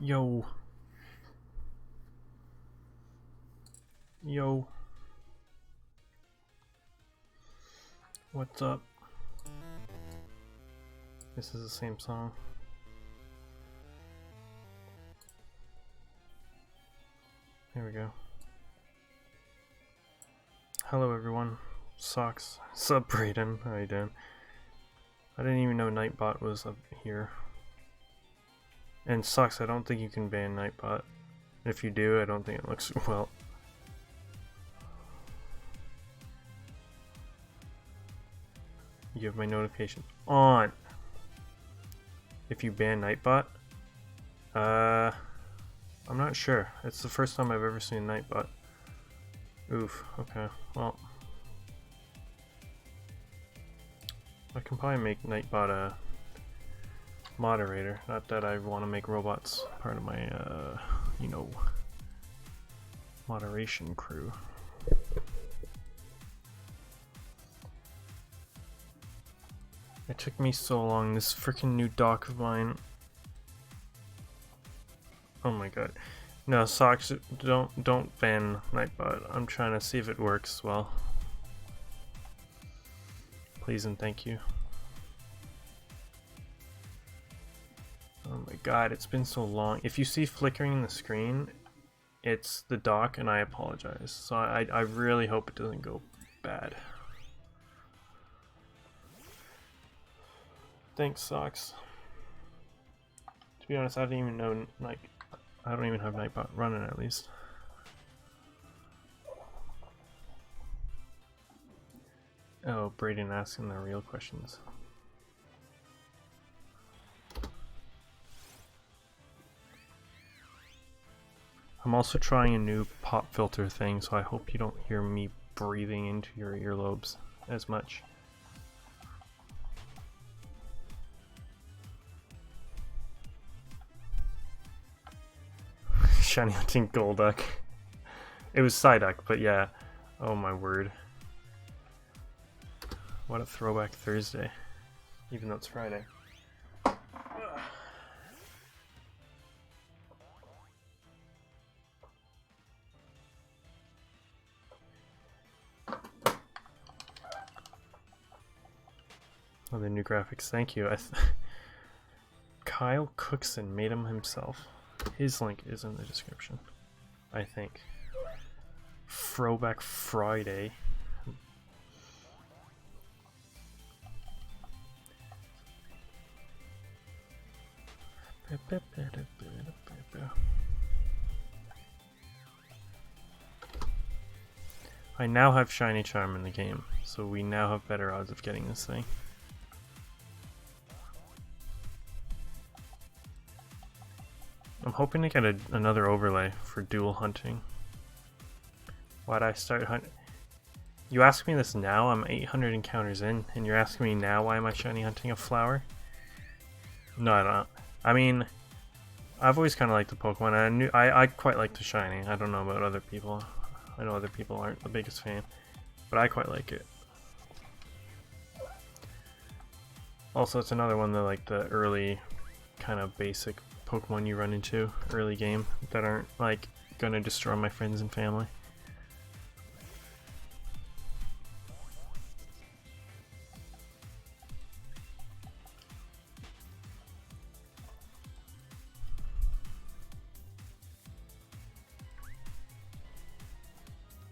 Yo. Yo. What's up? This is the same song. Here we go. Hello everyone. Socks. Sup Brayden. How you doing? I didn't even know Nightbot was up here. And Socks, I don't think you can ban Nightbot. If you do, I don't think it looks well. You have my notification on. If you ban Nightbot, I'm not sure. It's the first time I've ever seen Nightbot. Oof. Okay. Well, I can probably make Nightbot a moderator. Not that I want to make robots part of my, you know, moderation crew. It took me so long, this freaking new dock of mine. Oh my god. No, Socks, don't ban Nightbot. I'm trying to see if it works well. Please and thank you. Oh my god, it's been so long. If you see flickering in the screen, it's the dock and I apologize. So I really hope it doesn't go bad. Thanks, Socks. To be honest, I didn't even know, like, I don't even have Nightbot running at least. Oh, Brayden asking the real questions. I'm also trying a new pop filter thing, so I hope you don't hear me breathing into your earlobes as much. Shiny hunting Golduck. It was Psyduck, but yeah. Oh my word. What a throwback Thursday. Even though it's Friday. Oh, the new graphics. Thank you. Kyle Cookson made them himself. His link is in the description, I think. Throwback Friday. I now have Shiny Charm in the game, so we now have better odds of getting this thing. I'm hoping to get another overlay for dual hunting. Why'd I start hunting? You ask me this now, I'm 800 encounters in, and you're asking me now why am I shiny hunting a flower? No, I don't. I mean, I've always kind of liked the Pokemon. I quite like the shiny. I don't know about other people. I know other people aren't the biggest fan, but I quite like it. Also, it's another one that like the early kind of basic Pokemon you run into early game that aren't like gonna destroy my friends and family.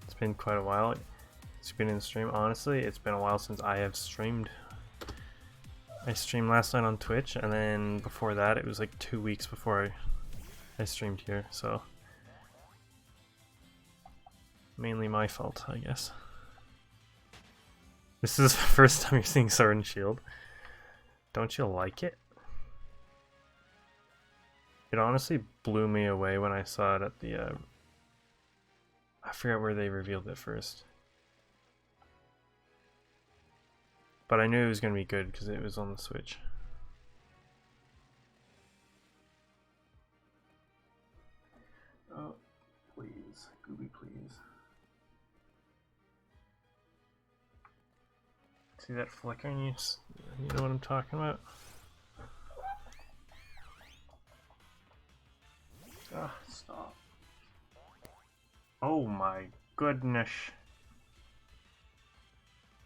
It's been quite a while. It's been in the stream. Honestly, it's been a while since I have streamed. I streamed last night on Twitch, and then before that it was like 2 weeks before I streamed here, so mainly my fault, I guess. This is the first time you're seeing Sword and Shield. Don't you like it? It honestly blew me away when I saw it at the I forget where they revealed it first. But I knew it was going to be good because it was on the Switch. Oh, please. Gooby, please. See that flickering? You know what I'm talking about? Stop. Oh my goodness.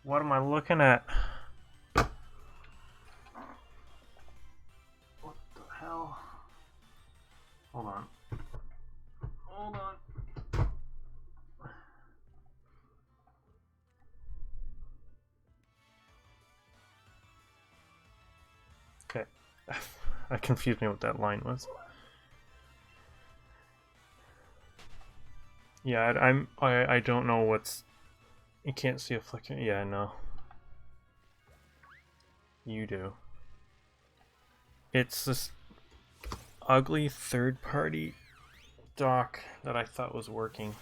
What am I looking at? What the hell? Hold on. Hold on. Okay. That confused me what that line was. Yeah, I don't know what's... You can't see a flicker. Yeah, no. You do. It's this ugly third-party dock that I thought was working.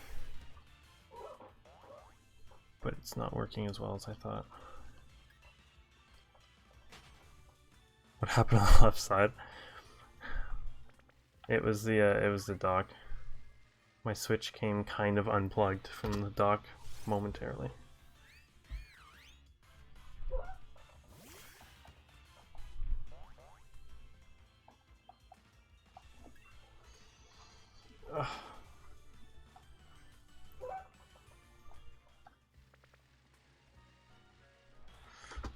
But it's not working as well as I thought. What happened on the left side? It was the dock. My Switch came kind of unplugged from the dock momentarily. Ugh.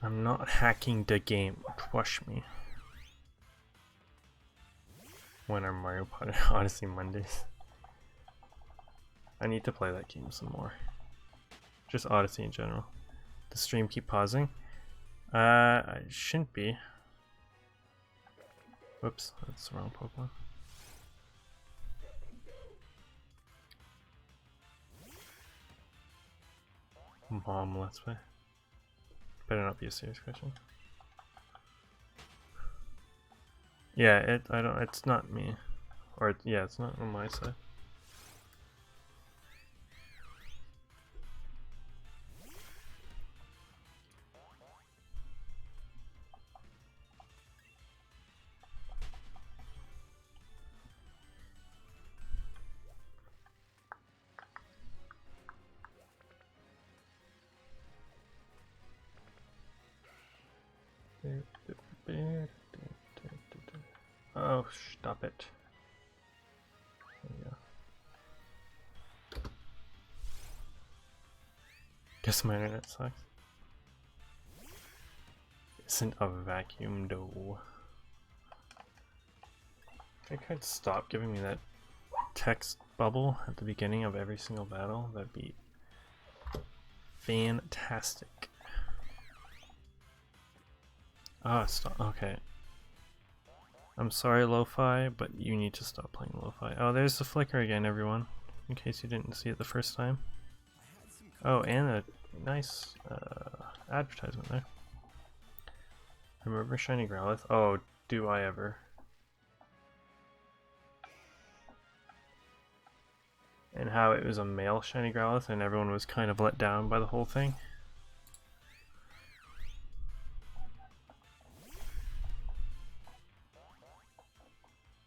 I'm not hacking the game, trust me. When are Mario Party Odyssey Mondays? I need to play that game some more. Just Odyssey in general. The stream keep pausing? I shouldn't be. Whoops, that's the wrong Pokemon. Mom, let's play. Better not be a serious question. Yeah, it's not me. Or, yeah, it's not on my side. Oh, stop it. There we go. Guess my internet sucks. Isn't a vacuum though. I could stop giving me that text bubble at the beginning of every single battle. That'd be fantastic. Ah, stop. Okay. I'm sorry, Lo-Fi, but you need to stop playing Lo-Fi. Oh, there's the flicker again, everyone. In case you didn't see it the first time. Oh, and a nice advertisement there. Remember Shiny Growlithe? Oh, do I ever. And how it was a male Shiny Growlithe and everyone was kind of let down by the whole thing.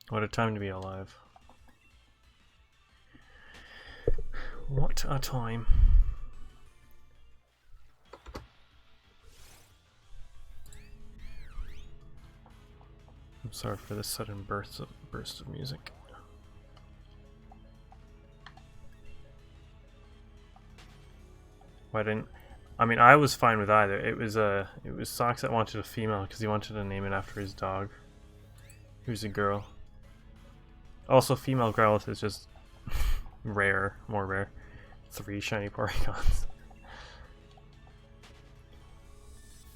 What a time to be alive. What a time. I'm sorry for this sudden burst of music. Why didn't... I mean, I was fine with either. It was Socks that wanted a female because he wanted to name it after his dog, who's a girl. Also, female Growlithe is just rare, more rare. 3 shiny Porygons.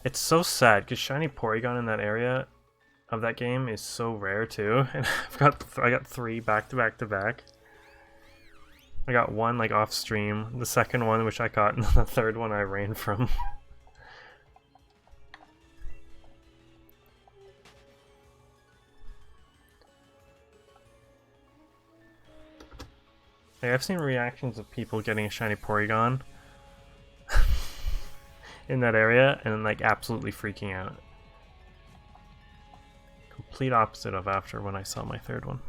It's so sad because shiny Porygon in that area of that game is so rare too, and I got 3 back to back to back. I got 1 like off stream, the second one which I got, and the third one I ran from. Like, I've seen reactions of people getting a shiny Porygon in that area and like absolutely freaking out. Complete opposite of after when I saw my third one.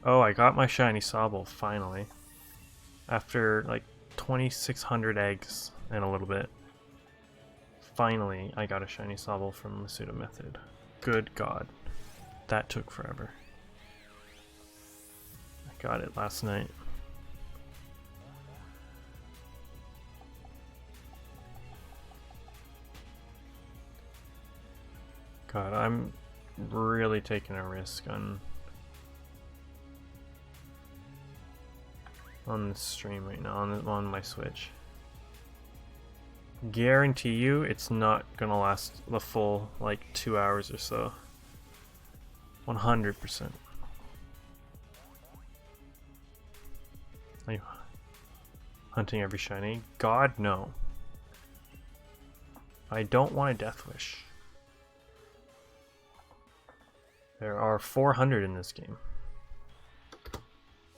Oh, I got my shiny Sobble finally. After like 2,600 eggs and a little bit. Finally, I got a shiny Sobble from Masuda Method. Good God. That took forever. I got it last night. God, I'm really taking a risk on this stream right now, on my Switch. Guarantee you it's not gonna last the full like 2 hours or so. 100%. Are you hunting every shiny? God, no. I don't want a Death Wish. There are 400 in this game.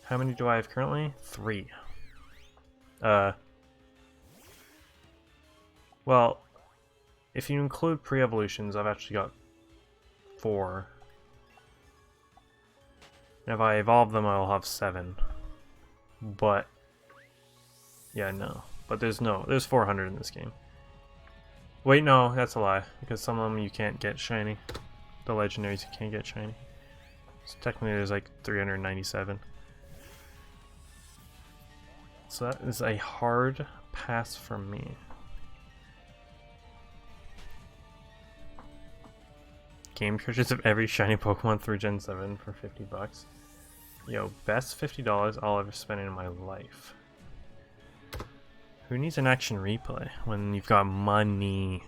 How many do I have currently? 3. Well, if you include pre-evolutions, I've actually got 4. And if I evolve them, I'll have 7. But, yeah, no. But there's 400 in this game. Wait, no, that's a lie. Because some of them you can't get shiny. The legendaries you can't get shiny. So technically there's like 397. So that is a hard pass from me. Game purchase of every shiny Pokemon through Gen 7 for $50. Yo, best $50 I'll ever spend in my life. Who needs an action replay when you've got money?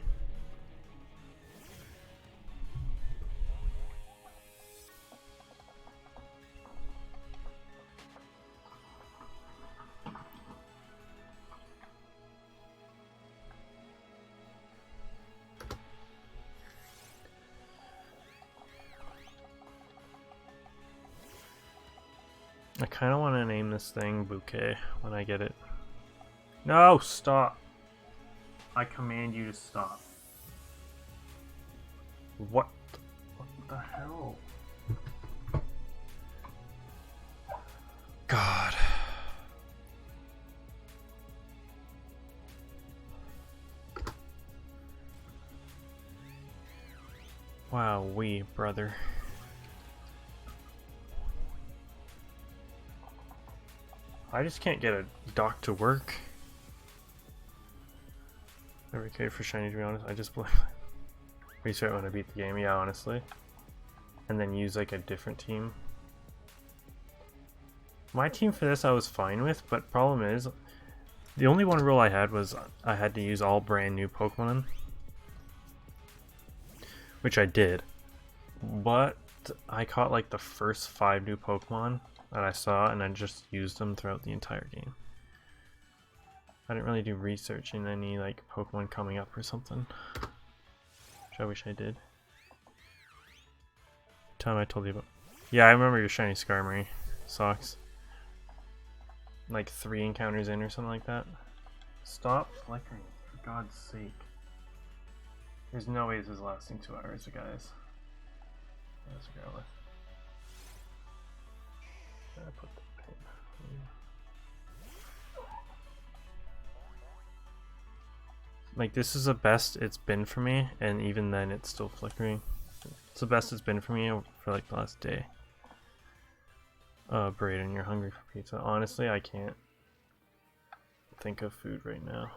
I kind of want to name this thing Bouquet when I get it. No, stop! I command you to stop. What the hell? God. Wow, brother. I just can't get a dock to work. Never cared for shiny, to be honest. I just restart when I beat the game, yeah, honestly. And then use like a different team. My team for this I was fine with, but problem is, the only one rule I had was I had to use all brand new Pokemon. Which I did. But I caught like the first 5 new Pokemon that I saw, and I just used them throughout the entire game. I didn't really do research in any like Pokemon coming up or something, which I wish I did. Time I told you about. Yeah, I remember your shiny Skarmory socks. Like 3 encounters in or something like that. Stop flickering, for God's sake. There's no way this is lasting 2 hours, guys. Let's go with. I put the pin. Like, this is the best it's been for me, and even then it's still flickering. It's the best it's been for me for like the last day. Brayden, you're hungry for pizza. Honestly, I can't think of food right now.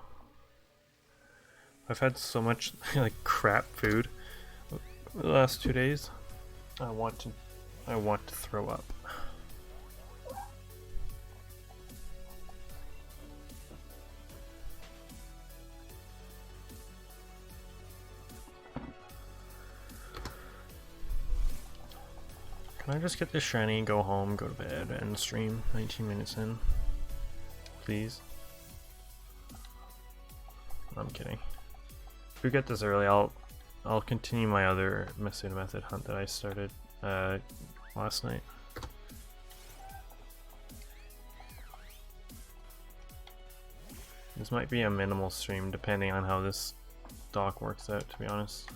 I've had so much like crap food the last 2 days. I want to throw up. Can I just get this shiny, go home, go to bed, and stream 19 minutes in? Please? I'm kidding. If we get this early, I'll continue my other Masuda Method hunt that I started last night. This might be a minimal stream depending on how this dock works out, to be honest.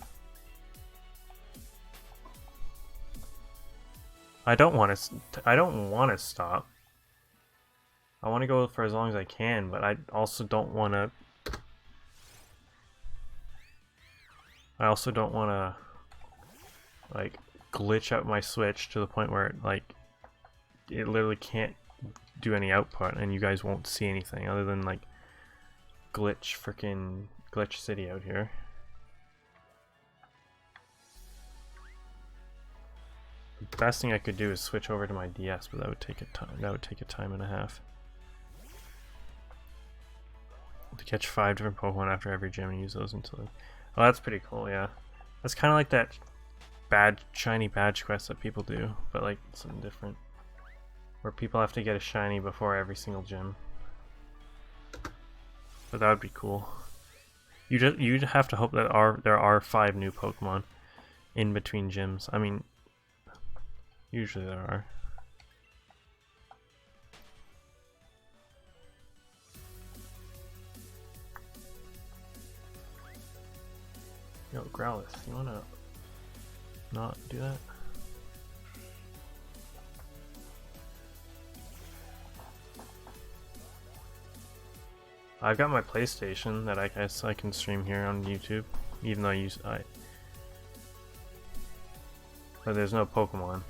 I don't want to stop. I want to go for as long as I can, but I also don't want to. I also don't want to like glitch out my Switch to the point where it literally can't do any output, and you guys won't see anything other than like glitch city out here. The best thing I could do is switch over to my DS, but that would take a time and a half to catch 5 different Pokemon after every gym and use those until. Oh, that's pretty cool. Yeah, that's kind of like that shiny badge quest that people do, but like something different, where people have to get a shiny before every single gym. But that would be cool. You'd have to hope that there are 5 new Pokemon in between gyms. I mean, usually there are. Yo, Growlithe, you wanna not do that? I've got my PlayStation that I guess I can stream here on YouTube, even though but there's no Pokemon.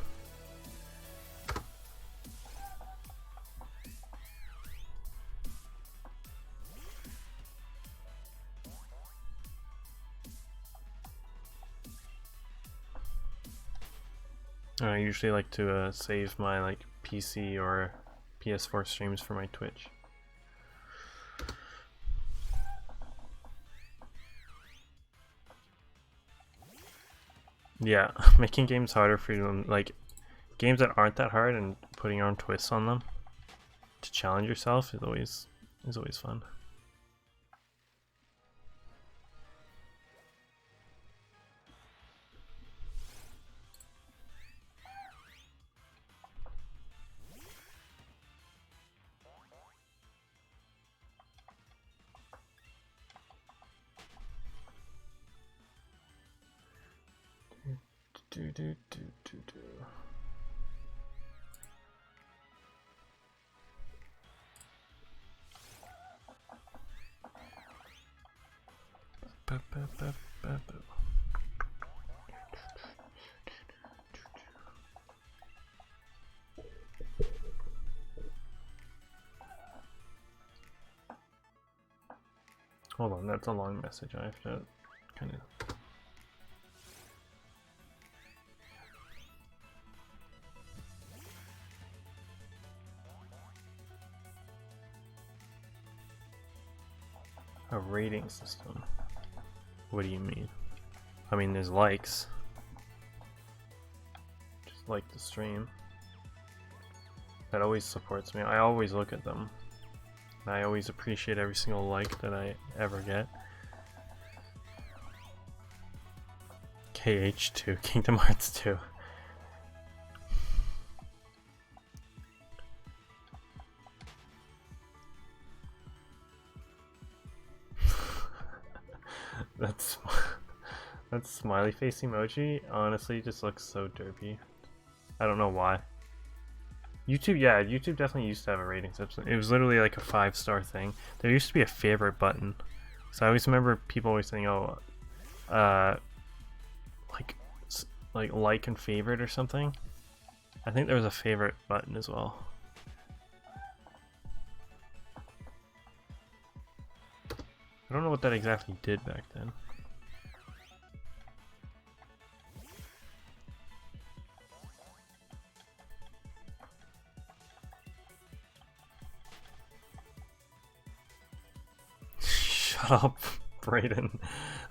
I usually like to save my like PC or PS4 streams for my Twitch. Yeah, making games harder for you, like games that aren't that hard, and putting your own twists on them to challenge yourself is always fun. Hold on, that's a long message. I have to kind of. A rating system. What do you mean? I mean, there's likes. Just like the stream. That always supports me. I always look at them. And I always appreciate every single like that I ever get. KH2, Kingdom Hearts 2. That smiley face emoji honestly just looks so derpy. I don't know why. YouTube, yeah, YouTube definitely used to have a rating system. It was literally like a 5-star thing. There used to be a favorite button. So I always remember people always saying, oh, like and favorite or something. I think there was a favorite button as well. I don't know what that exactly did back then. Shut up, Brayden.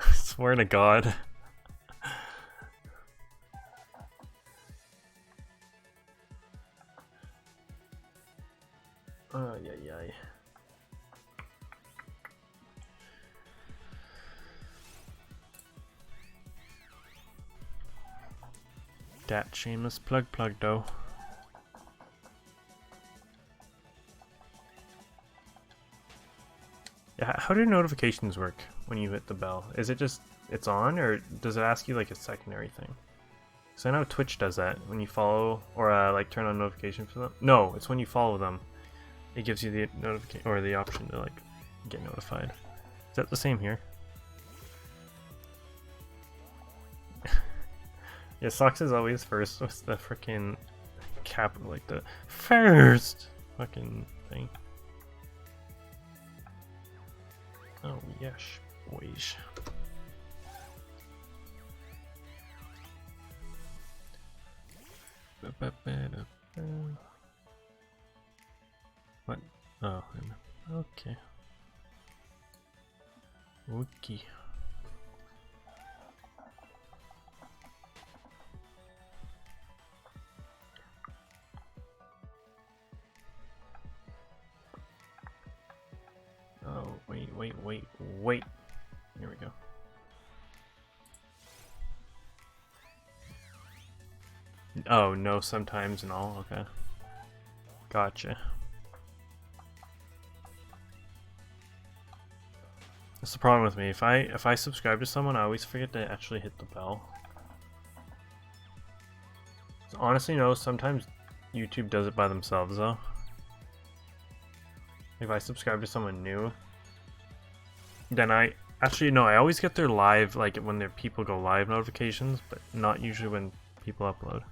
I swear to God. Yeah. Dat shameless plug though. Yeah, how do notifications work when you hit the bell? Is it just it's on, or does it ask you like a secondary thing? So I know Twitch does that when you follow or like turn on notifications for them. No, it's when you follow them. it gives you the notification or the option to like get notified. Is that the same here? Yeah, Socks is always first with the freaking cap, like the first fucking thing. Oh yes, boys. What? Oh, okay. Okay. Oh, wait. Here we go. Oh, no, sometimes and all. Okay. Gotcha. That's the problem with me. If I subscribe to someone, I always forget to actually hit the bell. So honestly, no, sometimes YouTube does it by themselves though. If I subscribe to someone new, then I always get their live, like when their people go live notifications, but not usually when people upload.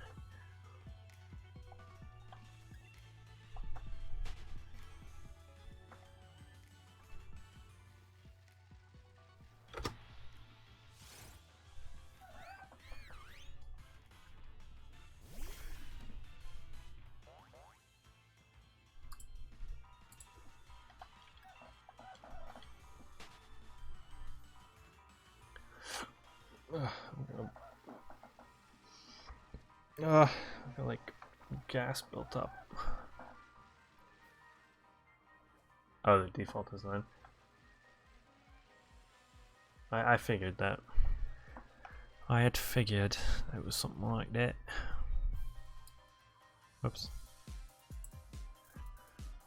I feel like gas built up. Oh, the default is 9. I figured that. I had figured it was something like that. Whoops.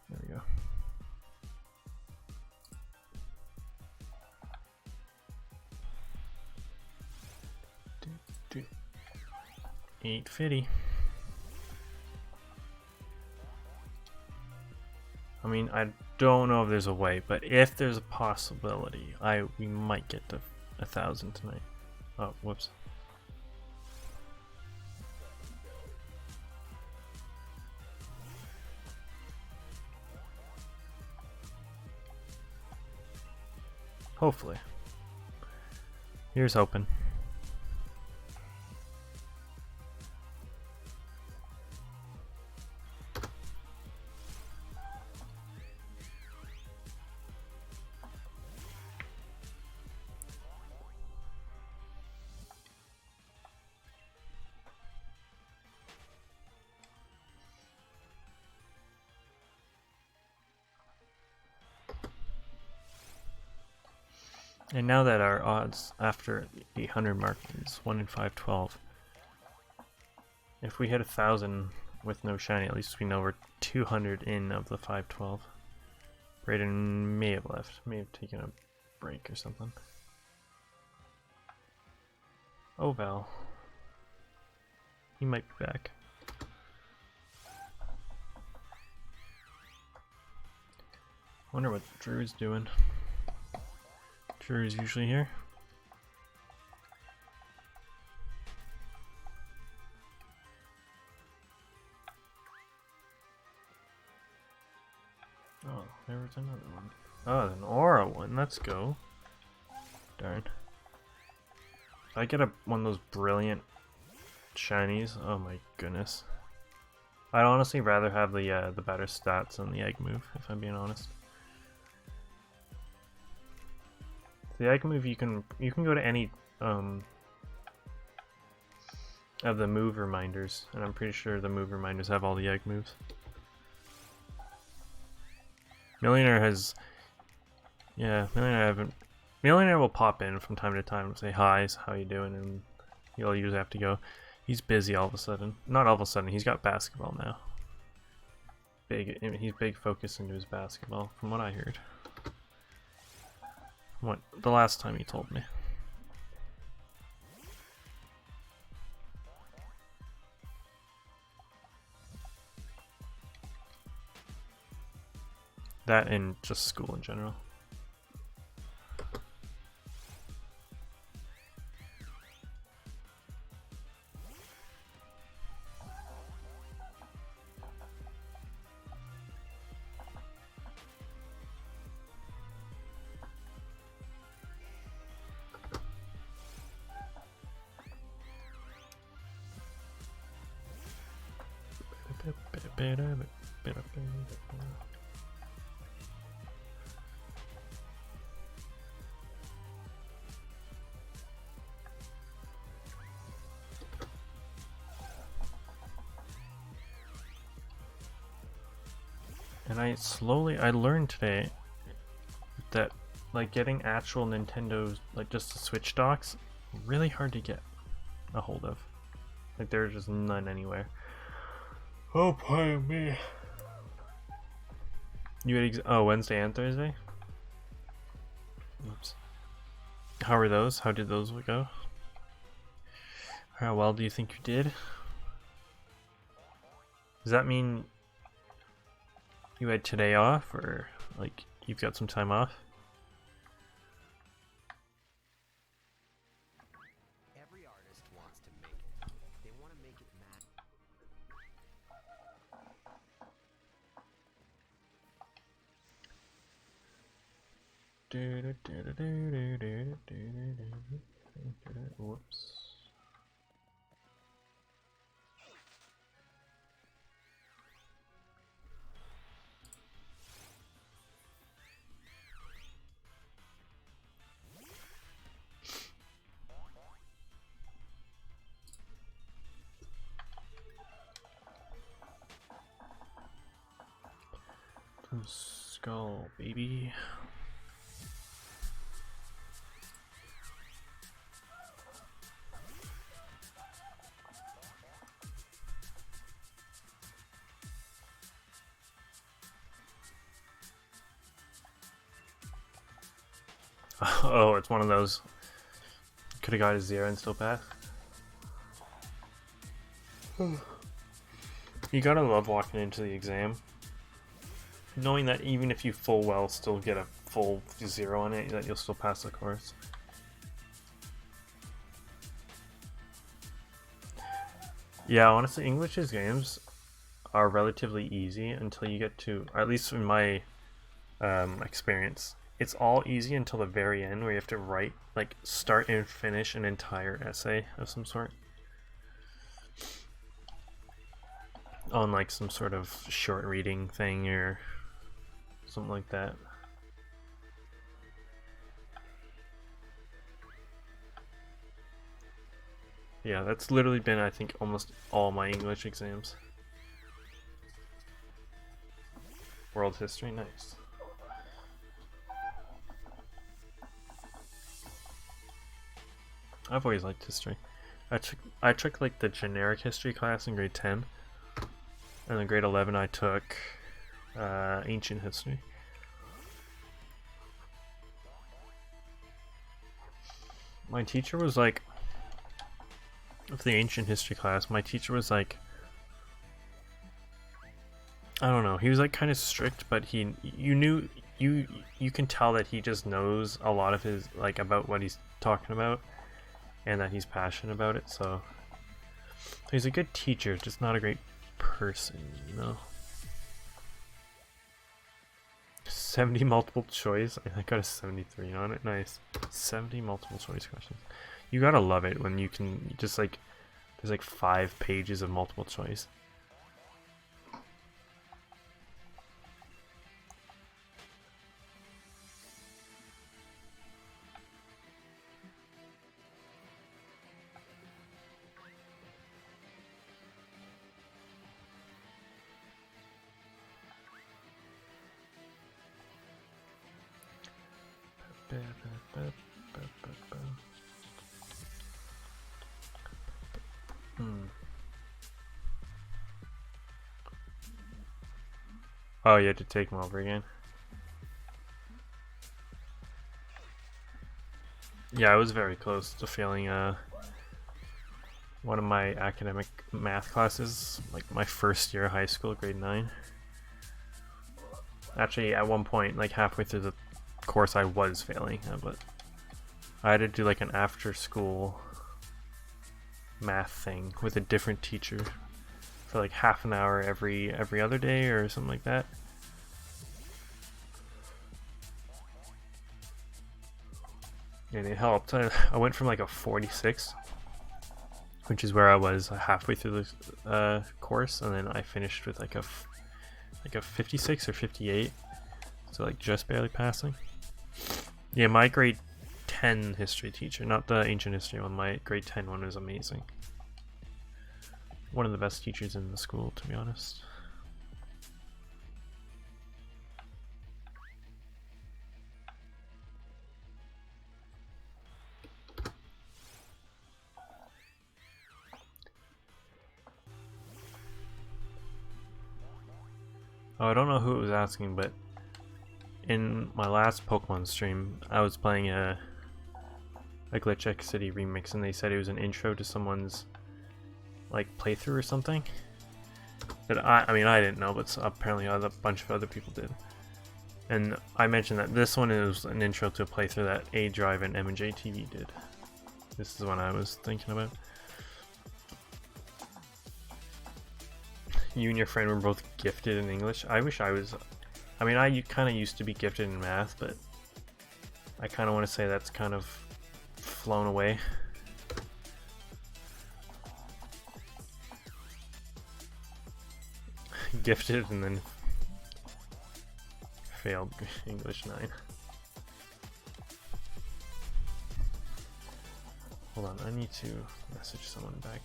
There we go. $8.50. I mean, I don't know if there's a way, but if there's a possibility, we might get to 1,000 tonight. Oh, whoops. Hopefully. Here's hoping. And now that our odds after the 800 mark is 1 in 512, if we hit 1,000 with no shiny, at least we know we're 200 in of the 512. Brayden may have left, may have taken a break or something. Oh, Val. He might be back. Wonder what Drew's doing. Drew's usually here. Oh, there was another one. Oh, an aura one. Let's go. Darn. If I get one of those brilliant shinies, oh my goodness. I'd honestly rather have the better stats on the egg move, if I'm being honest. The egg move, you can go to any of the move reminders, and I'm pretty sure the move reminders have all the egg moves. Millionaire has, yeah, Millionaire will pop in from time to time and say hi, how you doing, and you'll usually have to go. He's busy all of a sudden. Not all of a sudden, he's got basketball now. He's big focus into his basketball, from what I heard. What the last time he told me. That and just school in general. And I learned today that like getting actual Nintendo's, like just the Switch docks, really hard to get a hold of. Like there's just none anywhere. Oh, pardon me. You had Wednesday and Thursday? Oops. How were those? How did those go? How well do you think you did? Does that mean you had today off, or like you've got some time off? Every artist wants to make it. They want to make it Whoops. Skull, baby. Oh, it's one of those. Could have got a 0 and still passed. You gotta love walking into the exam, knowing that even if you full well still get a full 0 on it, that you'll still pass the course. Yeah, honestly, English exams are relatively easy until you get to, or at least in my experience, it's all easy until the very end where you have to write, like, start and finish an entire essay of some sort on like some sort of short reading thing or something like that. Yeah, that's literally been, I think, almost all my English exams. World history, nice. I've always liked history. I took like the generic history class in grade 10, and in grade 11 I took ancient history. My teacher was like, of the ancient history class, my teacher was like, I don't know, he was like kind of strict, but you can tell that he just knows a lot of his, like, about what he's talking about, and that he's passionate about it. So he's a good teacher, just not a great person, you know. 70 multiple choice. I got a 73 on it. Nice. 70 multiple choice questions. You gotta love it when you can just like, there's like 5 pages of multiple choice. Oh, you had to take them over again. Yeah, I was very close to failing one of my academic math classes, like my first year of high school, grade 9. Actually, at one point, like halfway through the course, I was failing, but I had to do like an after-school math thing with a different teacher for like half an hour every other day or something like that. And it helped. I went from like a 46, which is where I was halfway through the course, and then I finished with like a 56 or 58, so like just barely passing. Yeah, my grade 10 history teacher, not the ancient history one, my grade 10 one was amazing. One of the best teachers in the school, to be honest. Oh, I don't know who it was asking, but in my last Pokemon stream, I was playing a Glitch X City remix, and they said it was an intro to someone's like playthrough or something. That I mean, I didn't know, but apparently a bunch of other people did. And I mentioned that this one is an intro to a playthrough that A Drive and M&J TV did. This is what I was thinking about. You and your friend were both gifted in English. I wish I was. I mean, I kind of used to be gifted in math, but I kind of want to say that's kind of flown away. Gifted and then failed English 9. Hold on, I need to message someone back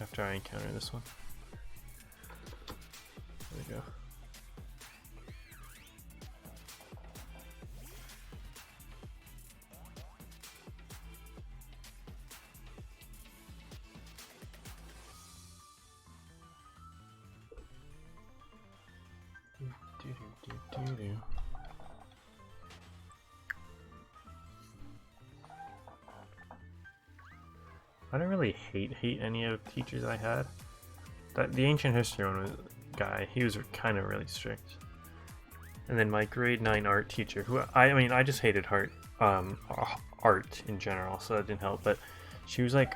after I encounter this one. There we go. I don't really hate any of the teachers I had. The ancient history one was guy, he was kind of really strict. And then my grade 9 art teacher, who I mean I just hated art in general, so that didn't help. But she was like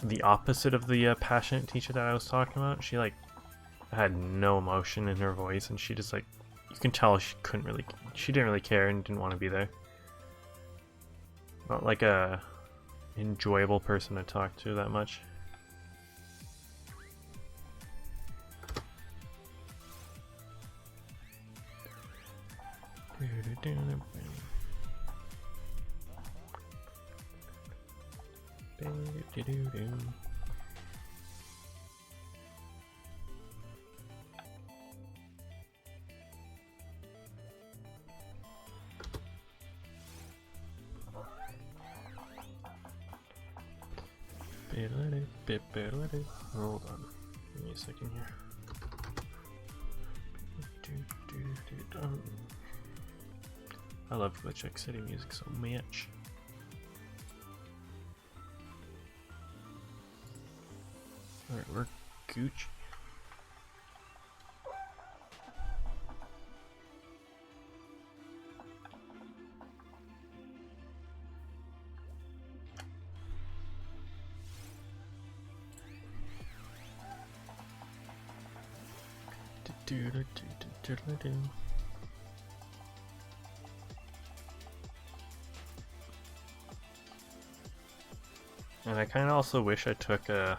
the opposite of the passionate teacher that I was talking about. She like had no emotion in her voice, and she just like, you can tell she didn't really care and didn't want to be there. Not like a enjoyable person to talk to that much. Hold on, give me a second here. I love Glitch X City music so much. Alright, we're Gucci. And I kind of also wish I took a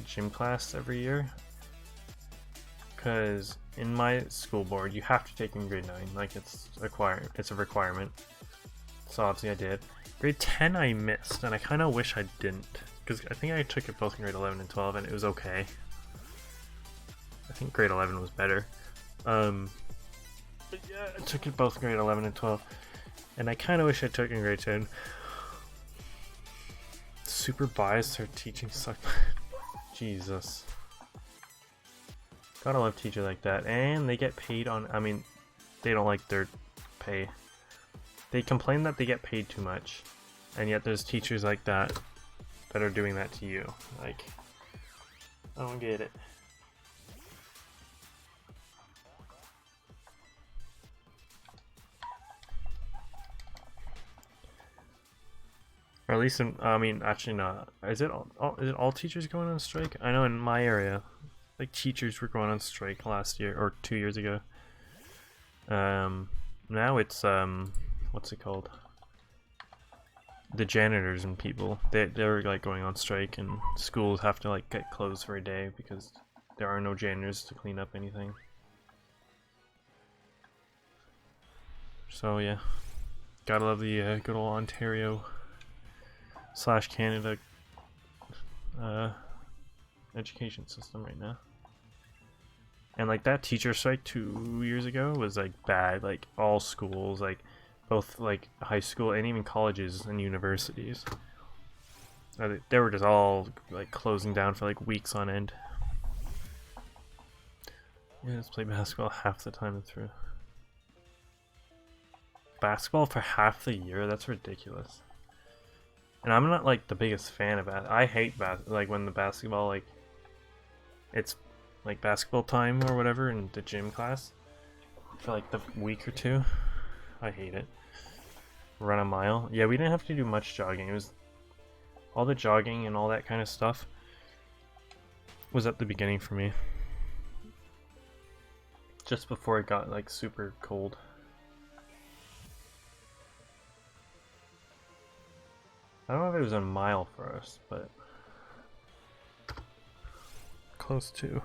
gym class every year, because in my school board you have to take in grade 9, like it's a requirement. So obviously I did. Grade 10 I missed, and I kind of wish I didn't, because I think I took it both in grade 11 and 12 and it was okay. I think grade 11 was better. But yeah, I took it both in grade 11 and 12, and I kind of wish I took it in grade 10. Super biased, her teaching sucked. Jesus. Gotta love teacher like that. And they get paid on, I mean, they don't like their pay. They complain that they get paid too much, and yet there's teachers like that that are doing that to you. Like, I don't get it. Or at least I mean, actually not. Is it all teachers going on strike? I know in my area, like teachers were going on strike last year or 2 years ago. Now it's what's it called? The janitors and people. They're like going on strike, and schools have to like get closed for a day because there are no janitors to clean up anything. So yeah, gotta love the good old Ontario / Canada education system right now. And like that teacher strike 2 years ago was like bad. Like all schools, like both like high school and even colleges and universities, they were just all like closing down for like weeks on end. Yeah, let's play basketball half the time through. Basketball for half the year? That's ridiculous. And I'm not like the biggest fan of it. I hate like when the basketball, like it's like basketball time or whatever in the gym class for like the week or two. I hate it. Run a mile. Yeah, we didn't have to do much jogging. It was all the jogging and all that kind of stuff was at the beginning for me. Just before it got like super cold. I don't know if it was a mile for us, but close to.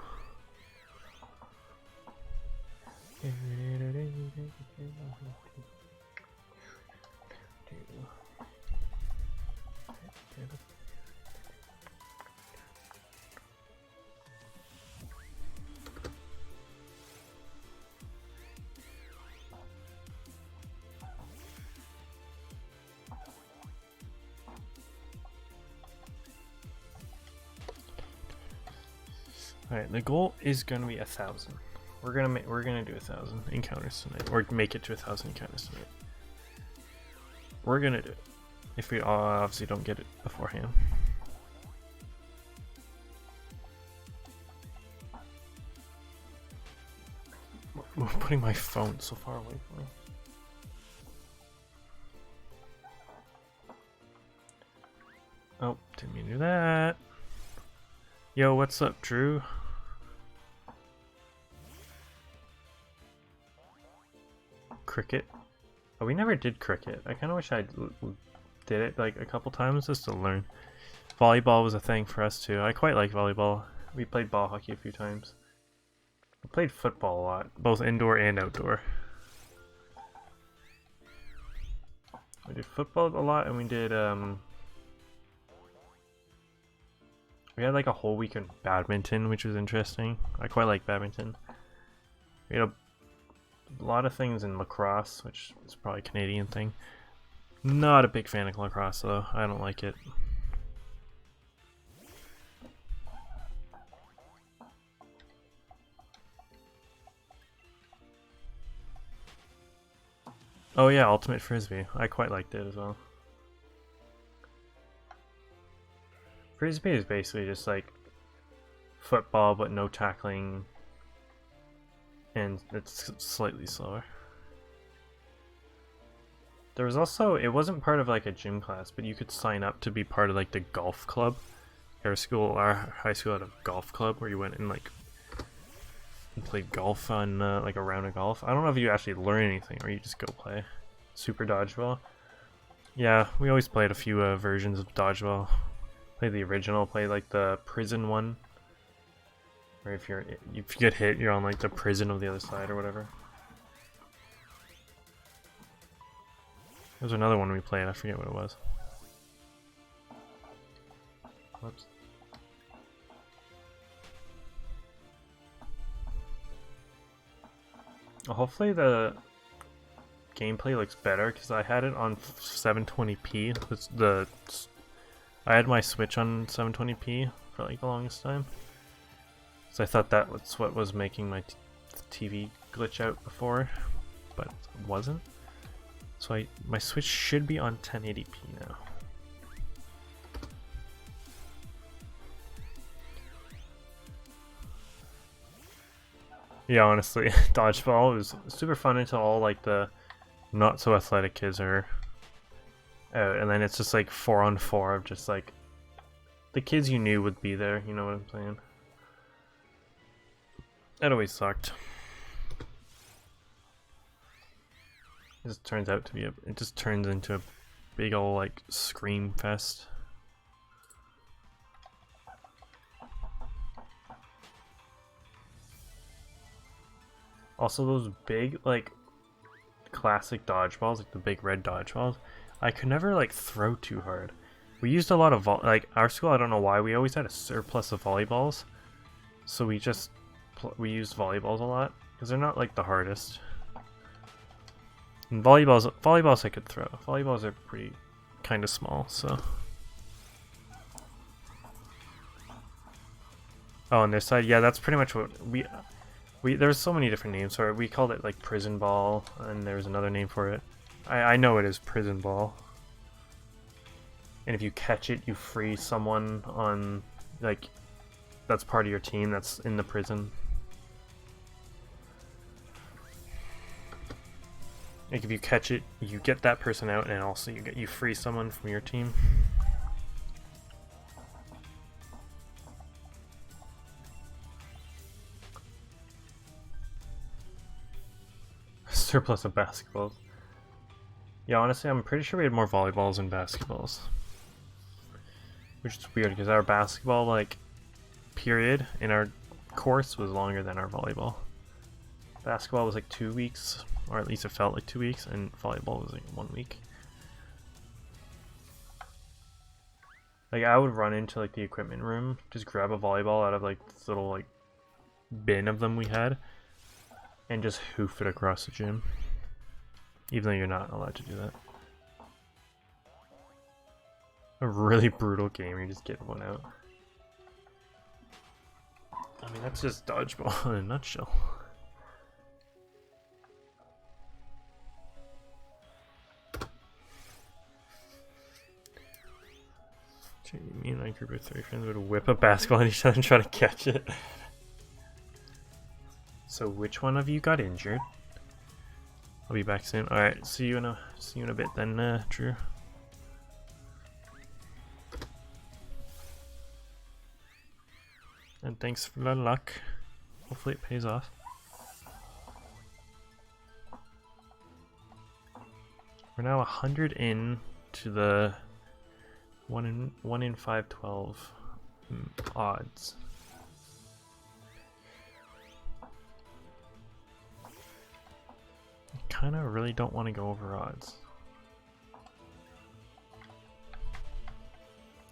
Alright, the goal is gonna be 1,000. We're gonna do 1,000 encounters tonight, or make it to 1,000 encounters tonight. We're gonna do it. If we obviously don't get it beforehand. I'm putting my phone so far away from me. Oh, didn't mean to do that. Yo, what's up, Drew? Cricket. Oh, we never did cricket. I kind of wish I did it like a couple times just to learn. Volleyball was a thing for us too. I quite like volleyball. We played ball hockey a few times. We played football a lot, both indoor and outdoor. We did football a lot, and we did we had like a whole week in badminton, which was interesting. I quite like badminton. We had a lot of things in lacrosse, which is probably a Canadian thing. Not a big fan of lacrosse though. I don't like it. Oh yeah, Ultimate Frisbee. I quite liked it as well. Frisbee is basically just like football but no tackling, and it's slightly slower. There was also, it wasn't part of like a gym class, but you could sign up to be part of like the golf club. Our high school had a golf club where you went and like and played golf on like a round of golf. I don't know if you actually learn anything or you just go play. Super Dodgeball. Yeah, we always played a few versions of Dodgeball. Play the original, play like the prison one. Or if you get hit, you're on like the prison of the other side or whatever. There's another one we played, I forget what it was. Whoops. Hopefully the gameplay looks better because I had it on 720p. I had my Switch on 720p for like the longest time. So I thought that was what was making my TV glitch out before, but it wasn't. So my Switch should be on 1080p now. Yeah, honestly, Dodgeball was super fun until all like the not so athletic kids are and then it's just like 4-on-4 of just like the kids you knew would be there. You know what I'm saying? That always sucked. It just turns out to be it just turns into a big ol' like scream fest. Also, those big like classic dodgeballs, like the big red dodgeballs, I could never like throw too hard. We used a lot of like our school. I don't know why we always had a surplus of volleyballs, so we just we used volleyballs a lot because they're not like the hardest. And volleyballs I could throw. Volleyballs are pretty kind of small, so. Oh, on this side, yeah, that's pretty much what we there's so many different names for it. We called it like prison ball, and there's another name for it. I know it is prison ball. And if you catch it, you free someone on like that's part of your team that's in the prison. Like if you catch it, you get that person out, and also you free someone from your team. Surplus of basketballs. Yeah, honestly, I'm pretty sure we had more volleyballs than basketballs, which is weird because our basketball like period in our course was longer than our volleyball. Basketball was like 2 weeks, or at least it felt like 2 weeks, and volleyball was like 1 week. Like I would run into like the equipment room, just grab a volleyball out of like this little like bin of them we had, and just hoof it across the gym. Even though you're not allowed to do that. A really brutal game where you just get one out. I mean, that's just dodgeball in a nutshell. Me and my group of 3 friends would whip a basketball at each other and try to catch it. So which one of you got injured? I'll be back soon. Alright, see you in a bit then, Drew. And thanks for the luck. Hopefully it pays off. We're now 100 in to the 1 in 512 odds. I kind of really don't want to go over odds.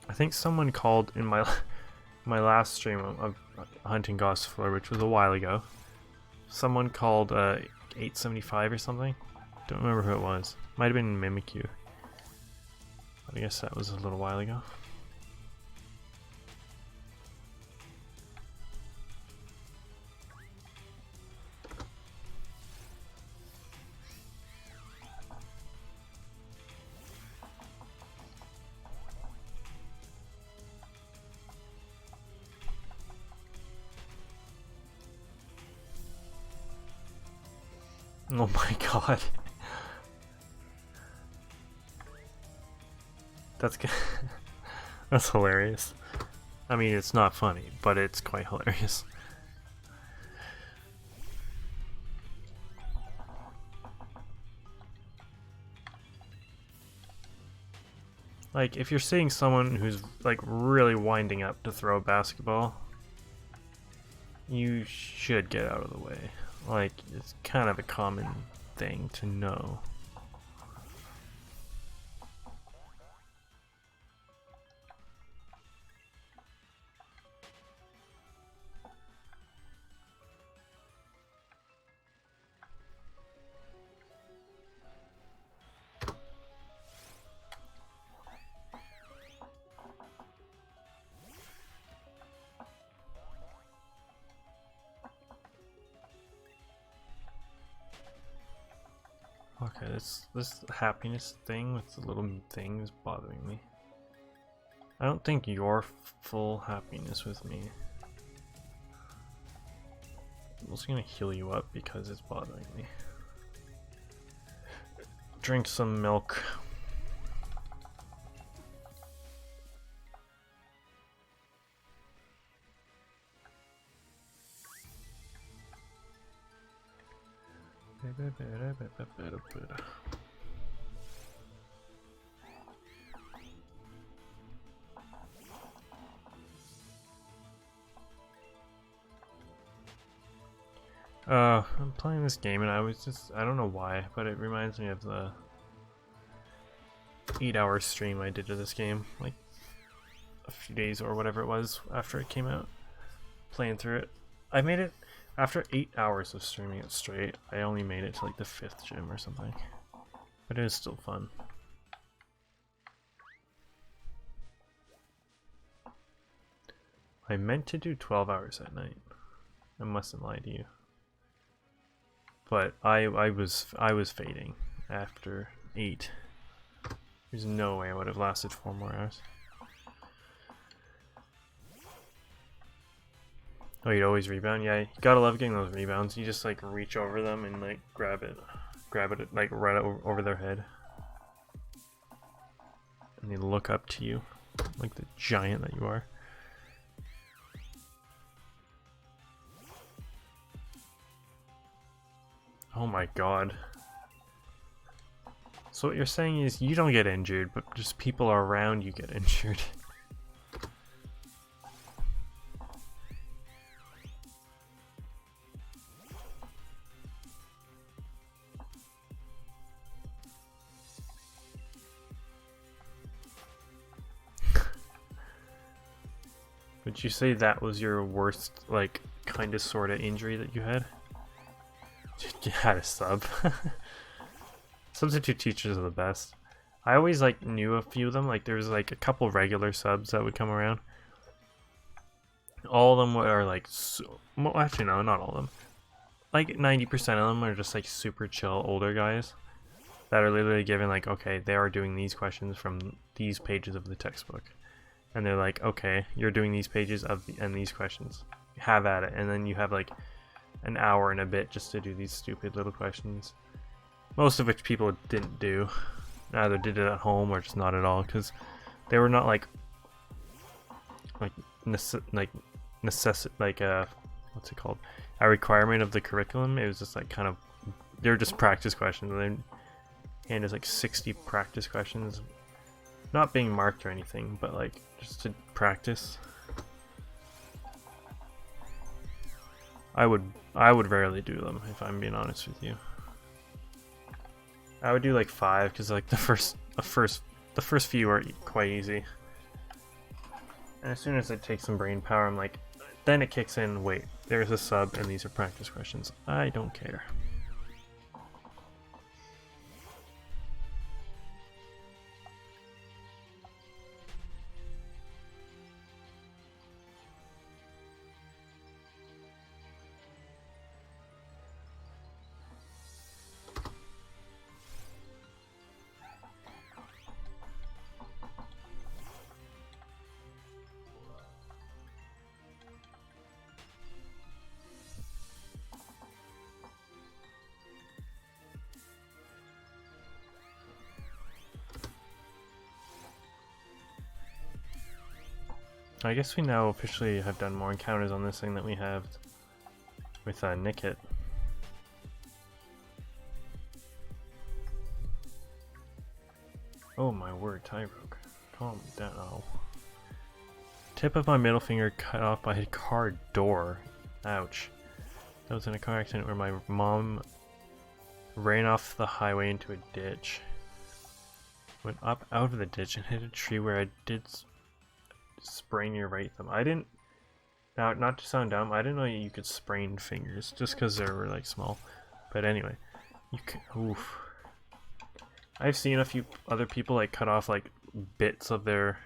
I think someone called in my last stream of hunting Gossifleur, which was a while ago. Someone called 875 or something. Don't remember who it was. Might have been Mimikyu. But I guess that was a little while ago. Oh my god. That's good. That's hilarious. I mean, it's not funny, but it's quite hilarious. Like, if you're seeing someone who's like really winding up to throw a basketball, you should get out of the way. Like, it's kind of a common thing to know. Okay, this happiness thing with the little thing is bothering me. I don't think you're full happiness with me. I'm also gonna heal you up because it's bothering me. Drink some milk. I'm playing this game and I don't know why, but it reminds me of the 8-hour stream I did to this game, like a few days or whatever it was after it came out, playing through it. I made it after 8 hours of streaming it straight. I only made it to like the 5th gym or something, but it was still fun. I meant to do 12 hours at night. I mustn't lie to you. But I was fading after 8. There's no way I would have lasted 4 more hours. Oh, you'd always rebound? Yeah, you gotta love getting those rebounds. You just like reach over them and like grab it like right over their head. And they look up to you like the giant that you are. Oh my god. So what you're saying is you don't get injured, but just people around you get injured. Would you say that was your worst, like, kind of sort of injury that you had? You had a sub. Substitute teachers are the best. I always like knew a few of them. Like there was like a couple regular subs that would come around. All of them are like, well, actually no, not all of them. Like 90% of them are just like super chill older guys that are literally given like, okay, they are doing these questions from these pages of the textbook, and they're like, okay, you're doing these pages and these questions. Have at it, and then you have like an hour and a bit just to do these stupid little questions. Most of which people didn't do. Either did it at home or just not at all, because they were not like what's it called? A requirement of the curriculum. It was just like kind of, they were just practice questions. And they hand us like 60 practice questions, not being marked or anything, but like just to practice. I would rarely do them, if I'm being honest with you. I would do like 5 because like the first few are quite easy, and as soon as it takes some brain power, I'm like, then it kicks in. Wait, there's a sub, and these are practice questions. I don't care. I guess we now officially have done more encounters on this thing than we have with Nickit. Oh my word, Tyroke. Calm down. Oh. Tip of my middle finger cut off by a car door. Ouch. That was in a car accident where my mom ran off the highway into a ditch. Went up out of the ditch and hit a tree where I did sprain your right thumb. I didn't. Now, not to sound dumb, I didn't know you could sprain fingers just because they were like small. But anyway, you can. Oof. I've seen a few other people like cut off like bits of their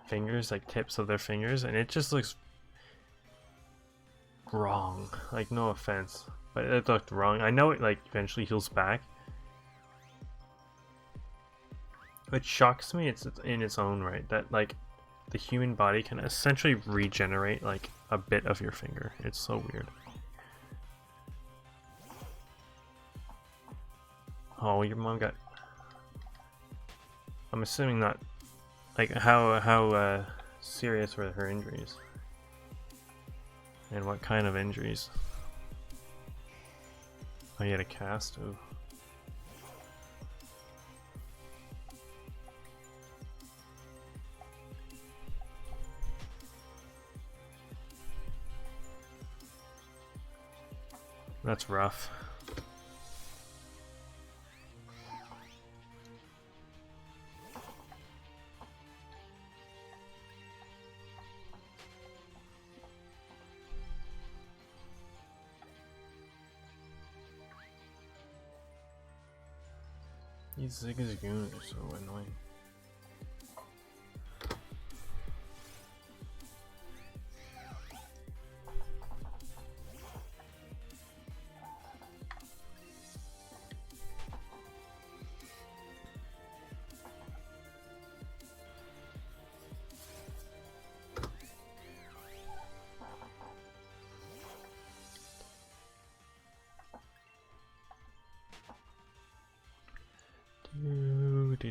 fingers, like tips of their fingers, and it just looks wrong. Like, no offense, but it looked wrong. I know it like eventually heals back. What shocks me, it's in its own right that like the human body can essentially regenerate like a bit of your finger. It's so weird. Oh, your mom got. I'm assuming not. Like how serious were her injuries? And what kind of injuries? Oh, he had a cast. Ooh. That's rough. These Zigzagoons are so annoying.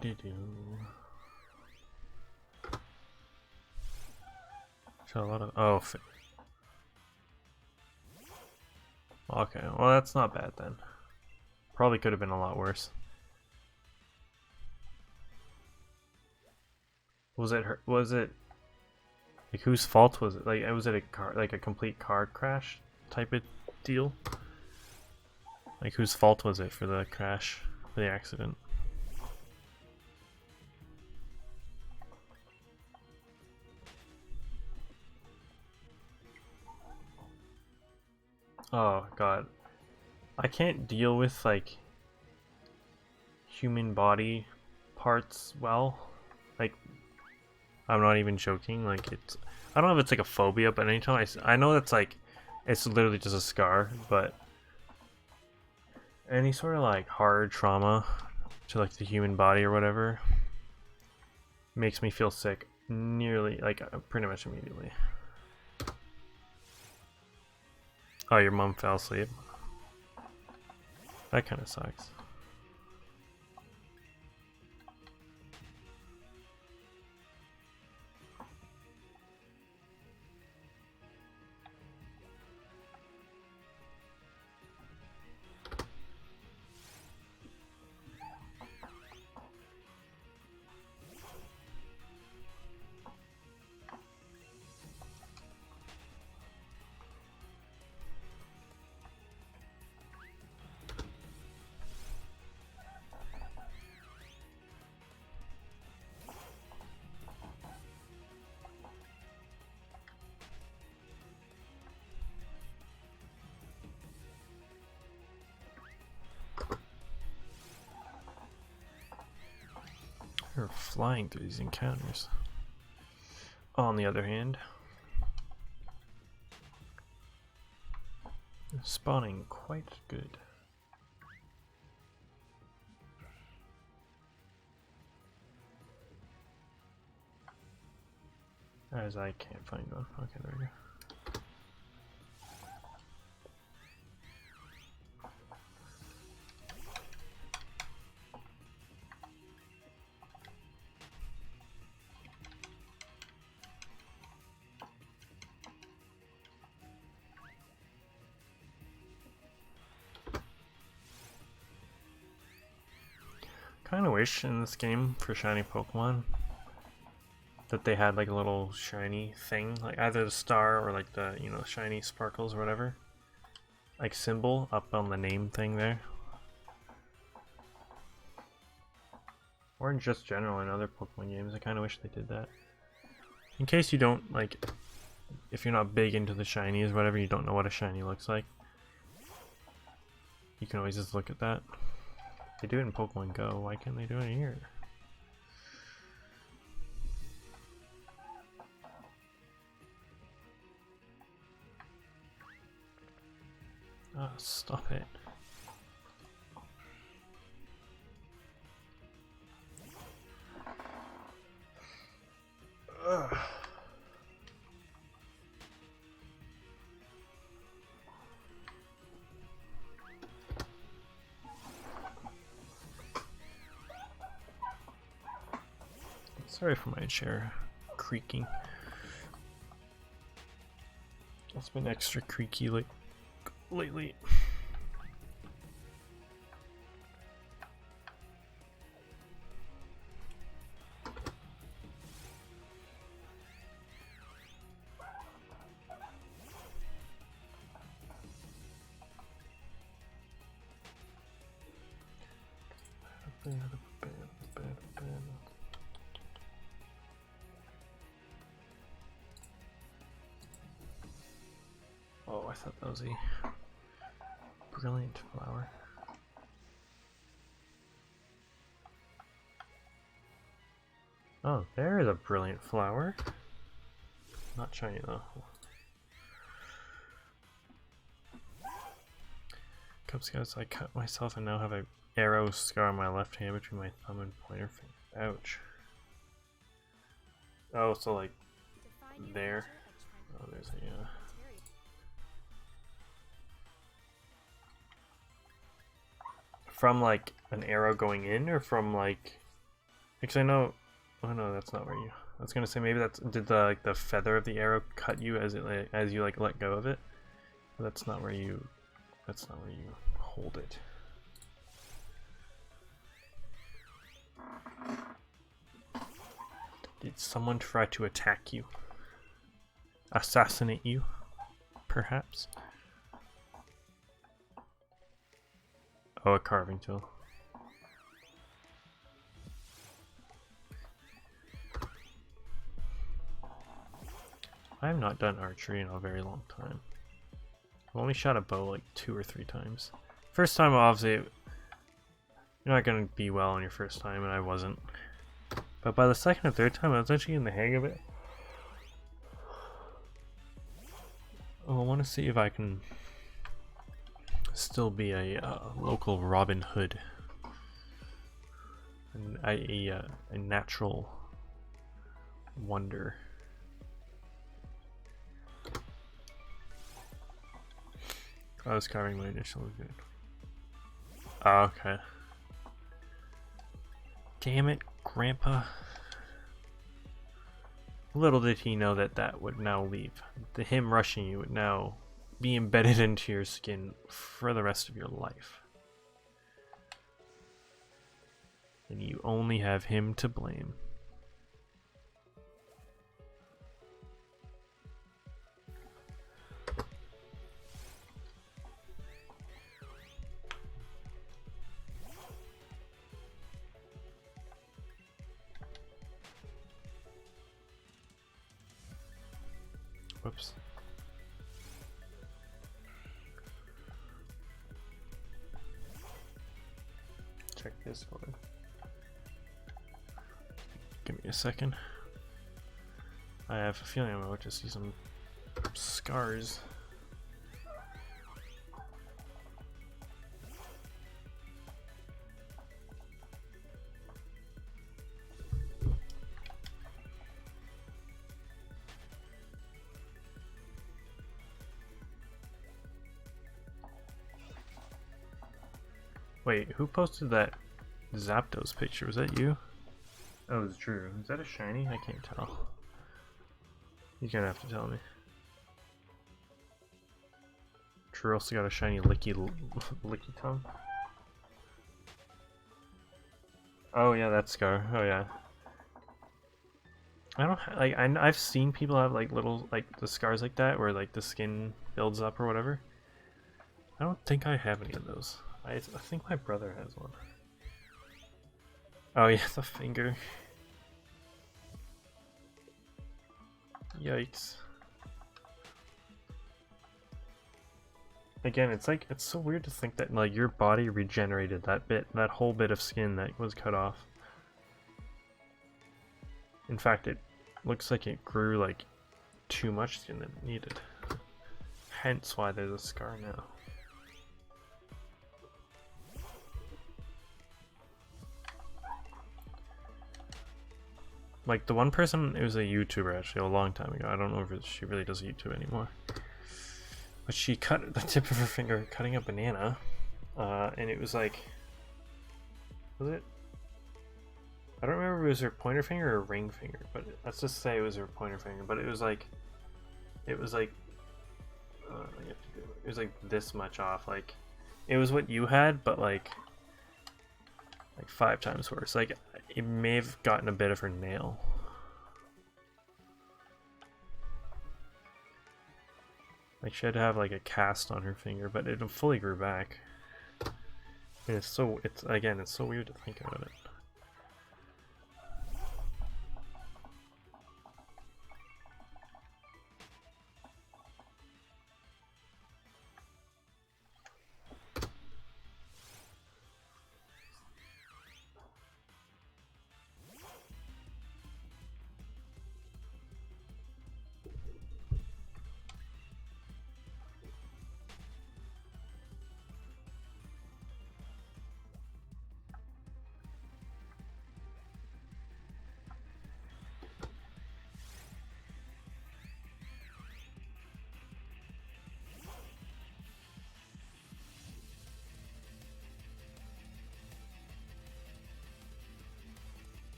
Do. So a lot of okay, well that's not bad then. Probably could have been a lot worse. Was it her? Was it like whose fault was it? Like was it a car, like a complete car crash type of deal? Like whose fault was it for the crash, for the accident? Oh god. I can't deal with like human body parts well. Like I'm not even joking. Like it's I don't know if it's like a phobia, but anytime I know that's like it's literally just a scar, but any sort of like hard trauma to like the human body or whatever makes me feel sick nearly like pretty much immediately. Oh, your mom fell asleep. That kind of sucks. You're flying through these encounters. On the other hand, spawning quite good. As I can't find one. Okay, there we go. Kind of wish in this game for shiny Pokemon that they had like a little shiny thing, like either the star or like the, you know, shiny sparkles or whatever, like symbol up on the name thing there. Or in just general in other Pokemon games, I kind of wish they did that. In case you don't, like, if you're not big into the shinies, whatever, you don't know what a shiny looks like, you can always just look at that. They do it in Pokemon Go, why can't they do it here? Ah, stop it. Ugh. Sorry for my chair creaking. It's been extra creaky lately. Oh, I thought that was a brilliant flower. Oh, there is a brilliant flower. Not shiny though. Cub Scouts, I cut myself and now have an arrow scar on my left hand between my thumb and pointer finger. Ouch. Oh, so like there. Oh, there's a from like an arrow going in, or from like, because I know, oh no, that's not where you, I was gonna say maybe that's, did the like the feather of the arrow cut you as it as you like let go of it? But that's not where you, that's not where you hold it. Did someone try to attack you? Assassinate you, perhaps? Oh, a carving tool. I have not done archery in a very long time. I've only shot a bow like 2 or 3 times. First time, obviously, you're not going to be well on your first time, and I wasn't. But by the second or third time, I was actually in the hang of it. Oh, I want to see if I can still be a local Robin Hood. A natural wonder. I was carving my initial good. Oh, okay. Damn it, Grandpa. Little did he know that that would now leave. Him rushing you would now be embedded into your skin for the rest of your life. And you only have him to blame. Whoops. Check this one. Give me a second. I have a feeling I'm about to see some scars. Wait, who posted that Zapdos picture? Was that you? Oh, it's Drew. Is that a shiny? I can't tell. You're gonna have to tell me. Drew also got a shiny licky tongue. Oh yeah, that's Scar. Oh yeah. I don't like. I've seen people have like little like the scars like that where like the skin builds up or whatever. I don't think I have any of those. I think my brother has one. Oh yeah, the finger. Yikes. Again, it's like, it's so weird to think that like your body regenerated that whole bit of skin that was cut off. In fact, it looks like it grew like too much skin than it needed. Hence why there's a scar now. Like the one person, it was a YouTuber actually a long time ago. I don't know if she really does YouTube anymore. But she cut the tip of her finger cutting a banana. And it was like, was it? I don't remember if it was her pointer finger or ring finger, but let's just say it was her pointer finger. But it was like this much off. Like, it was what you had, but like 5 times worse. Like, it may have gotten a bit of her nail. Like, she had to have like a cast on her finger, but it fully grew back. And it's so, again, it's so weird to think about it.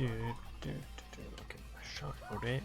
Okay, shot mode 8.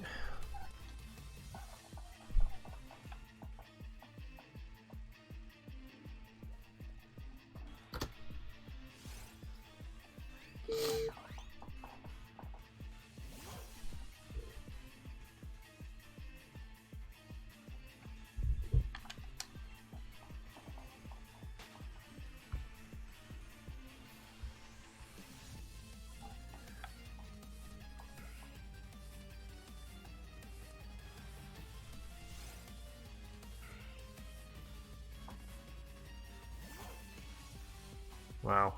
Wow.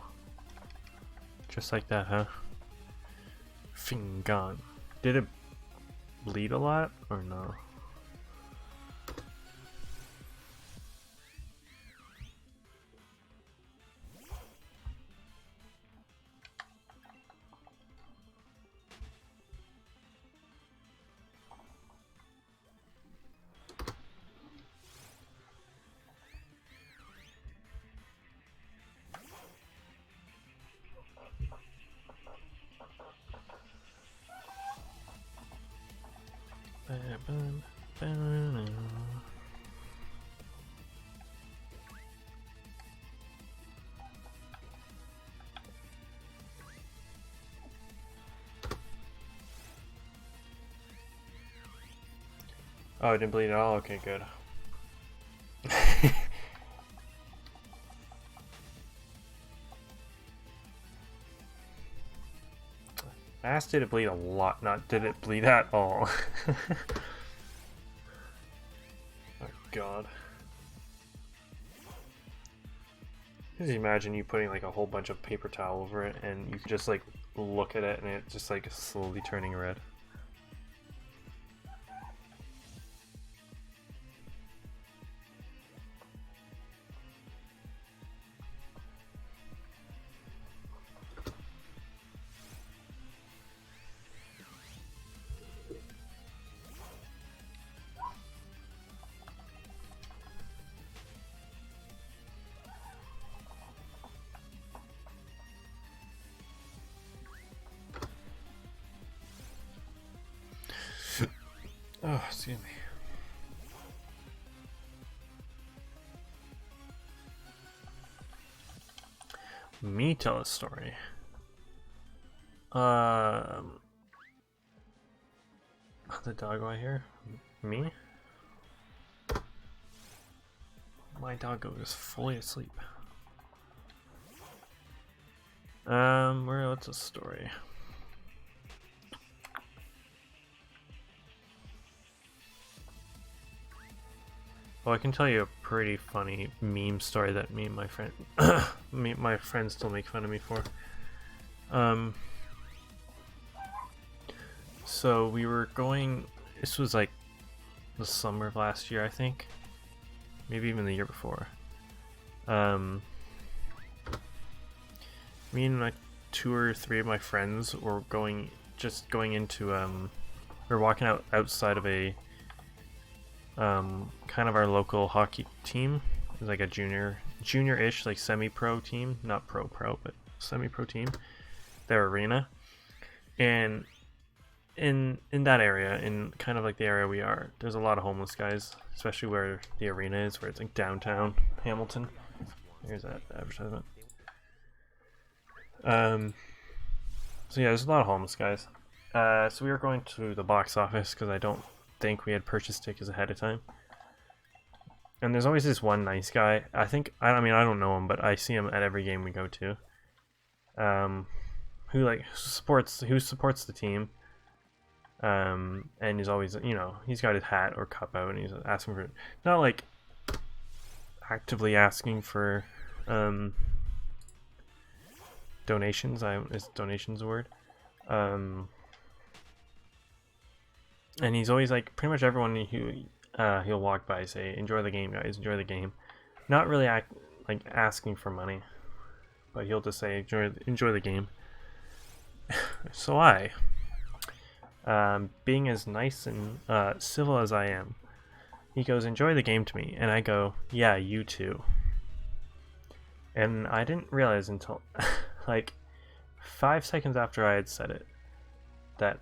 Just like that, huh? Fingon. Did it bleed a lot or no? Oh, it didn't bleed at all? Okay, good. I asked did it bleed a lot, not did it bleed at all. Oh god. Just imagine you putting like a whole bunch of paper towel over it and you can just like look at it and it just like slowly turning red. Oh, excuse me. Me tell a story. The doggo I hear? Me? My doggo is fully asleep. What's a story? Well, I can tell you a pretty funny meme story that me and my friend, my friends still make fun of me for. So we were going. This was like the summer of last year, I think, maybe even the year before. Me and like 2 or 3 of my friends were going into we're walking outside of a kind of our local hockey team. It was like a junior-ish, like semi-pro team, not pro, but semi-pro team. Their arena, and in that area, in kind of like the area we are, there's a lot of homeless guys, especially where the arena is, where it's like downtown Hamilton. Here's that advertisement. So yeah, there's a lot of homeless guys. So we were going to the box office because I don't think we had purchased tickets ahead of time. And there's always this one nice guy. I mean, I don't know him, but I see him at every game we go to. Who like supports the team. And he's always, he's got his hat or cup out, and he's asking for, not like actively asking for donations. Is donations a word? And he's always like, pretty much everyone who he'll walk by say, "Enjoy the game, guys. Enjoy the game." Not really asking for money, but he'll just say, "Enjoy the game." So being as nice and civil as I am, he goes, "Enjoy the game" to me, and I go, "Yeah, you too." And I didn't realize until like 5 seconds after I had said it that,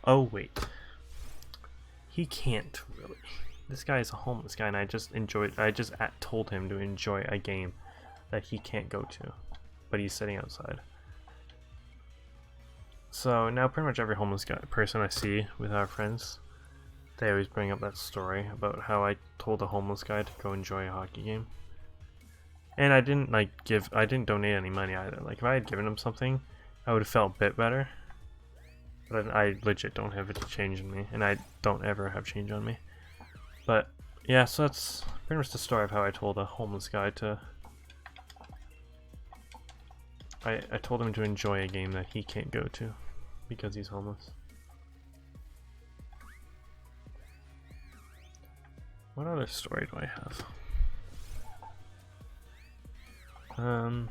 oh wait, he can't really. This guy is a homeless guy, and I just told him to enjoy a game that he can't go to, but he's sitting outside. So now pretty much every homeless person I see with our friends, they always bring up that story about how I told a homeless guy to go enjoy a hockey game. And I didn't donate any money either. Like if I had given him something, I would have felt a bit better. But I legit don't have it change in me, and I don't ever have change on me. But yeah, so that's pretty much the story of how I told a homeless guy to. I told him to enjoy a game that he can't go to because he's homeless. What other story do I have? I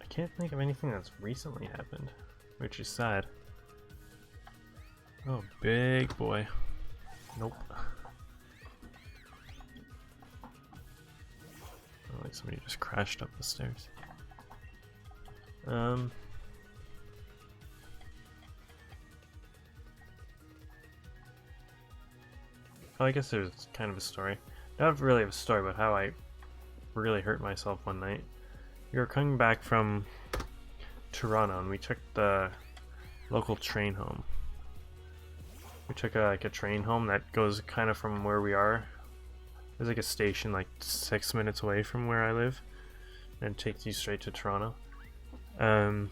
can't think of anything that's recently happened, which is sad. Oh, big boy. Nope. Oh, like somebody just crashed up the stairs. Oh, I guess there's kind of a story. Not really a story, but how I really hurt myself one night. We were coming back from Toronto, and we took the local train home. We took a train home that goes kind of from where we are. There's like a station like 6 minutes away from where I live, and takes you straight to Toronto. We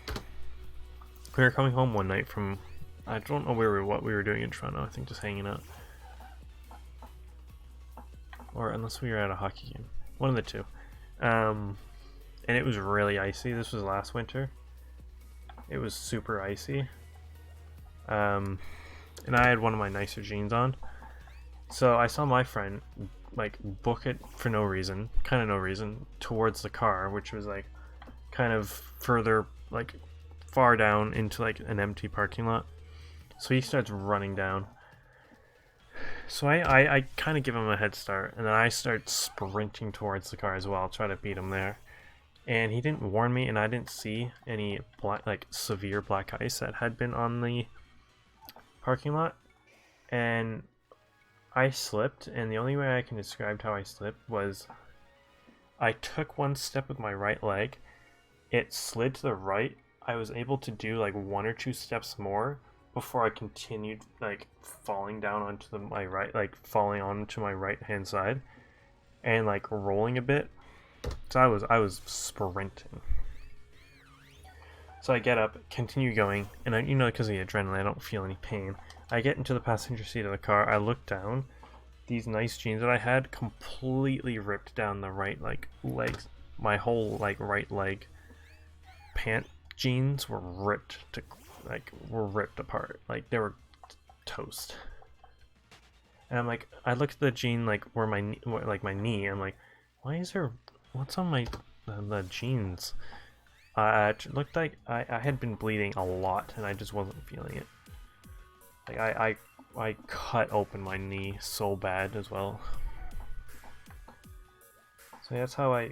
were coming home one night from, I don't know what we were doing in Toronto. I think just hanging out, or unless we were at a hockey game, one of the two. And it was really icy. This was last winter. It was super icy. And I had one of my nicer jeans on, so I saw my friend like book it for no reason, kind of no reason, towards the car, which was like kind of further, like far down into like an empty parking lot. So he starts running down. So I kind of give him a head start, and then I start sprinting towards the car as well, try to beat him there. And he didn't warn me, and I didn't see any severe black ice that had been on the parking lot. And I slipped, and the only way I can describe how I slipped was I took one step with my right leg, it slid to the right. I was able to do like 1 or 2 steps more before I continued like falling down onto my right, like falling onto my right hand side and like rolling a bit. So I was sprinting. So I get up, continue going, and because of the adrenaline, I don't feel any pain. I get into the passenger seat of the car. I look down. These nice jeans that I had completely ripped down the right legs. My whole right leg pant jeans were ripped apart. Like they were toast. And I'm like, I look at the jean where my knee. I'm like, what's on the jeans? It looked like I had been bleeding a lot, and I just wasn't feeling it. Like I cut open my knee so bad as well. So that's how I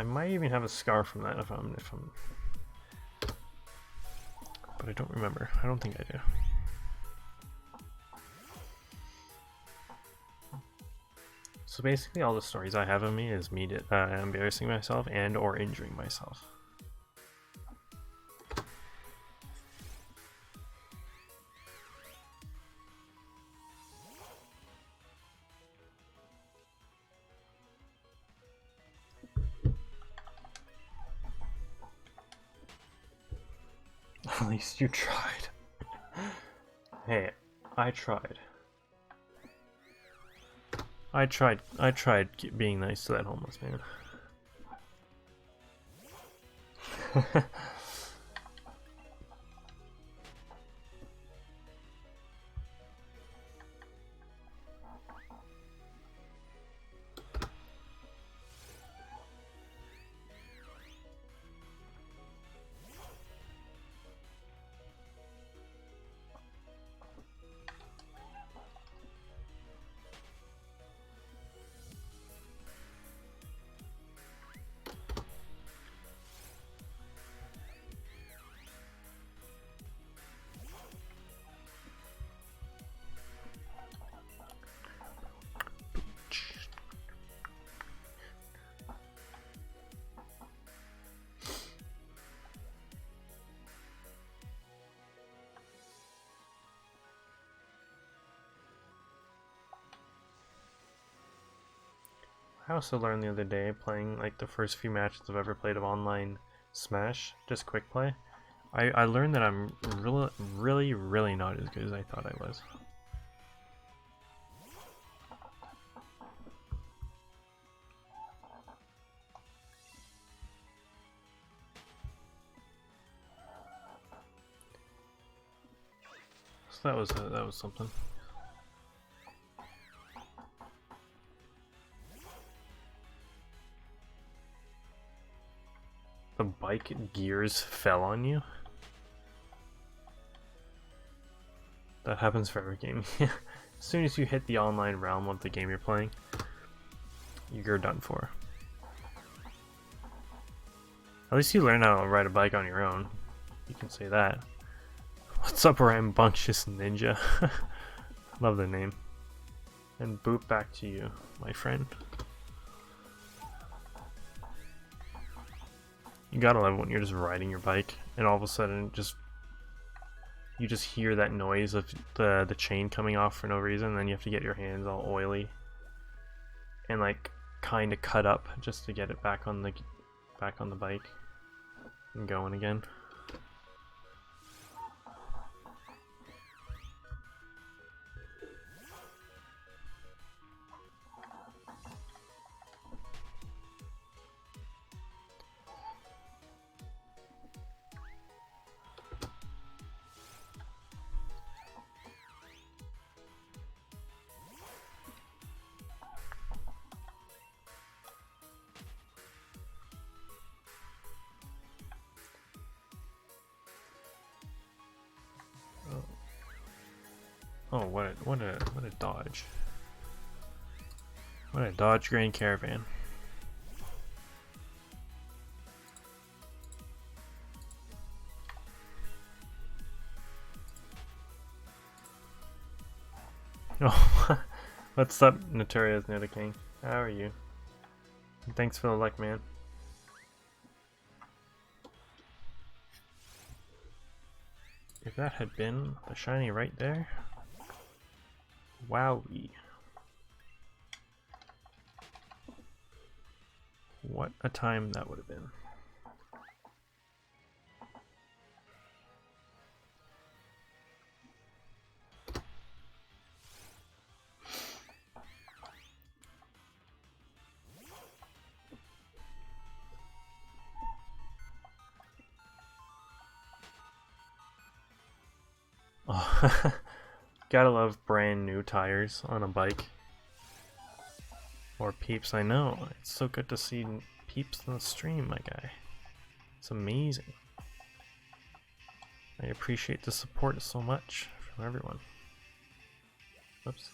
might even have a scar from that if I'm, but I don't remember. I don't think I do. So basically all the stories I have of me is me embarrassing myself and or injuring myself. At least you tried. Hey, I tried. I tried being nice to that homeless man. I also learned the other day, playing like the first few matches I've ever played of online Smash, just quick play. I learned that I'm really not as good as I thought I was. So that was something. The bike gears fell on you? That happens for every game. As soon as you hit the online realm of the game you're playing, you're done for. At least you learn how to ride a bike on your own. You can say that. What's up, rambunctious ninja? Love the name. And boot back to you, my friend. You gotta love when you're just riding your bike and all of a sudden you just hear that noise of the chain coming off for no reason, and then you have to get your hands all oily and like kind of cut up just to get it back on the bike and going again. Oh, what a dodge. What a Dodge Grand Caravan. Oh, what's up, Notorious Nota King? How are you? Thanks for the luck, man. If that had been a shiny right there, wowie. What a time that would have been. Oh, gotta love brand new tires on a bike. Or peeps, I know. It's so good to see peeps in the stream, my guy. It's amazing. I appreciate the support so much from everyone. Whoops.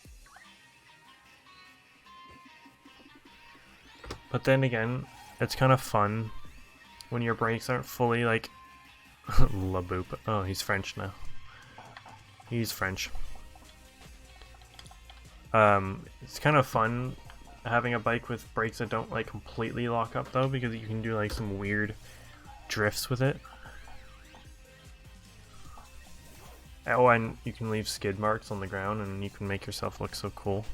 But then again, it's kind of fun when your brakes aren't fully like La Boop. Oh, he's French now. He's French. It's kind of fun having a bike with brakes that don't like completely lock up though, because you can do like some weird drifts with it. Oh, and you can leave skid marks on the ground and you can make yourself look so cool.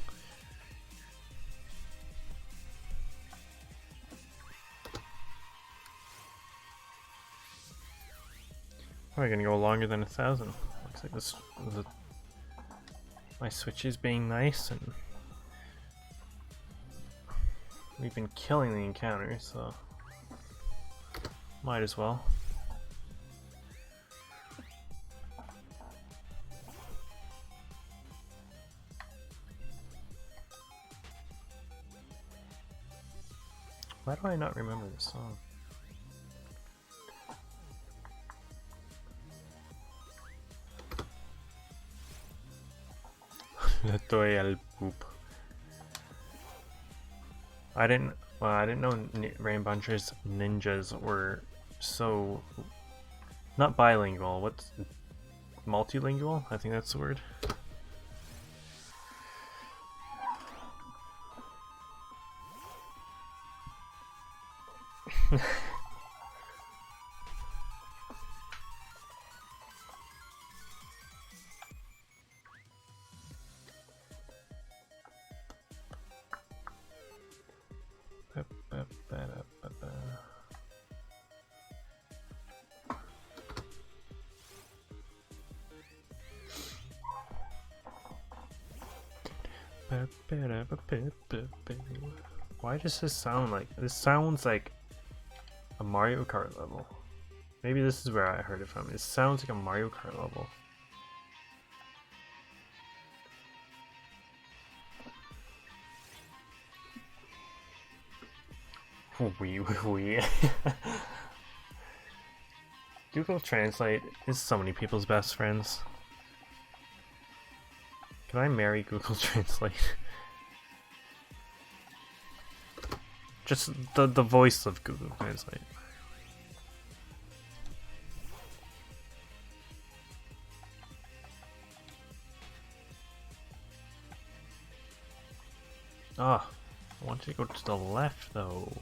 probably gonna go longer than 1,000. Looks like my switch is being nice, and we've been killing the encounters, so might as well. Why do I not remember this song? Le doy al poop. I didn't know Rainbow Ninjas were so not bilingual. What's multilingual? I think that's the word. Why does this sound like this? Sounds like a Mario Kart level. Maybe this is where I heard it from. It sounds like a Mario Kart level. We. Google Translate is so many people's best friends. Can I marry Google Translate? Just the voice of Google Translate. Ah, I want to go to the left though.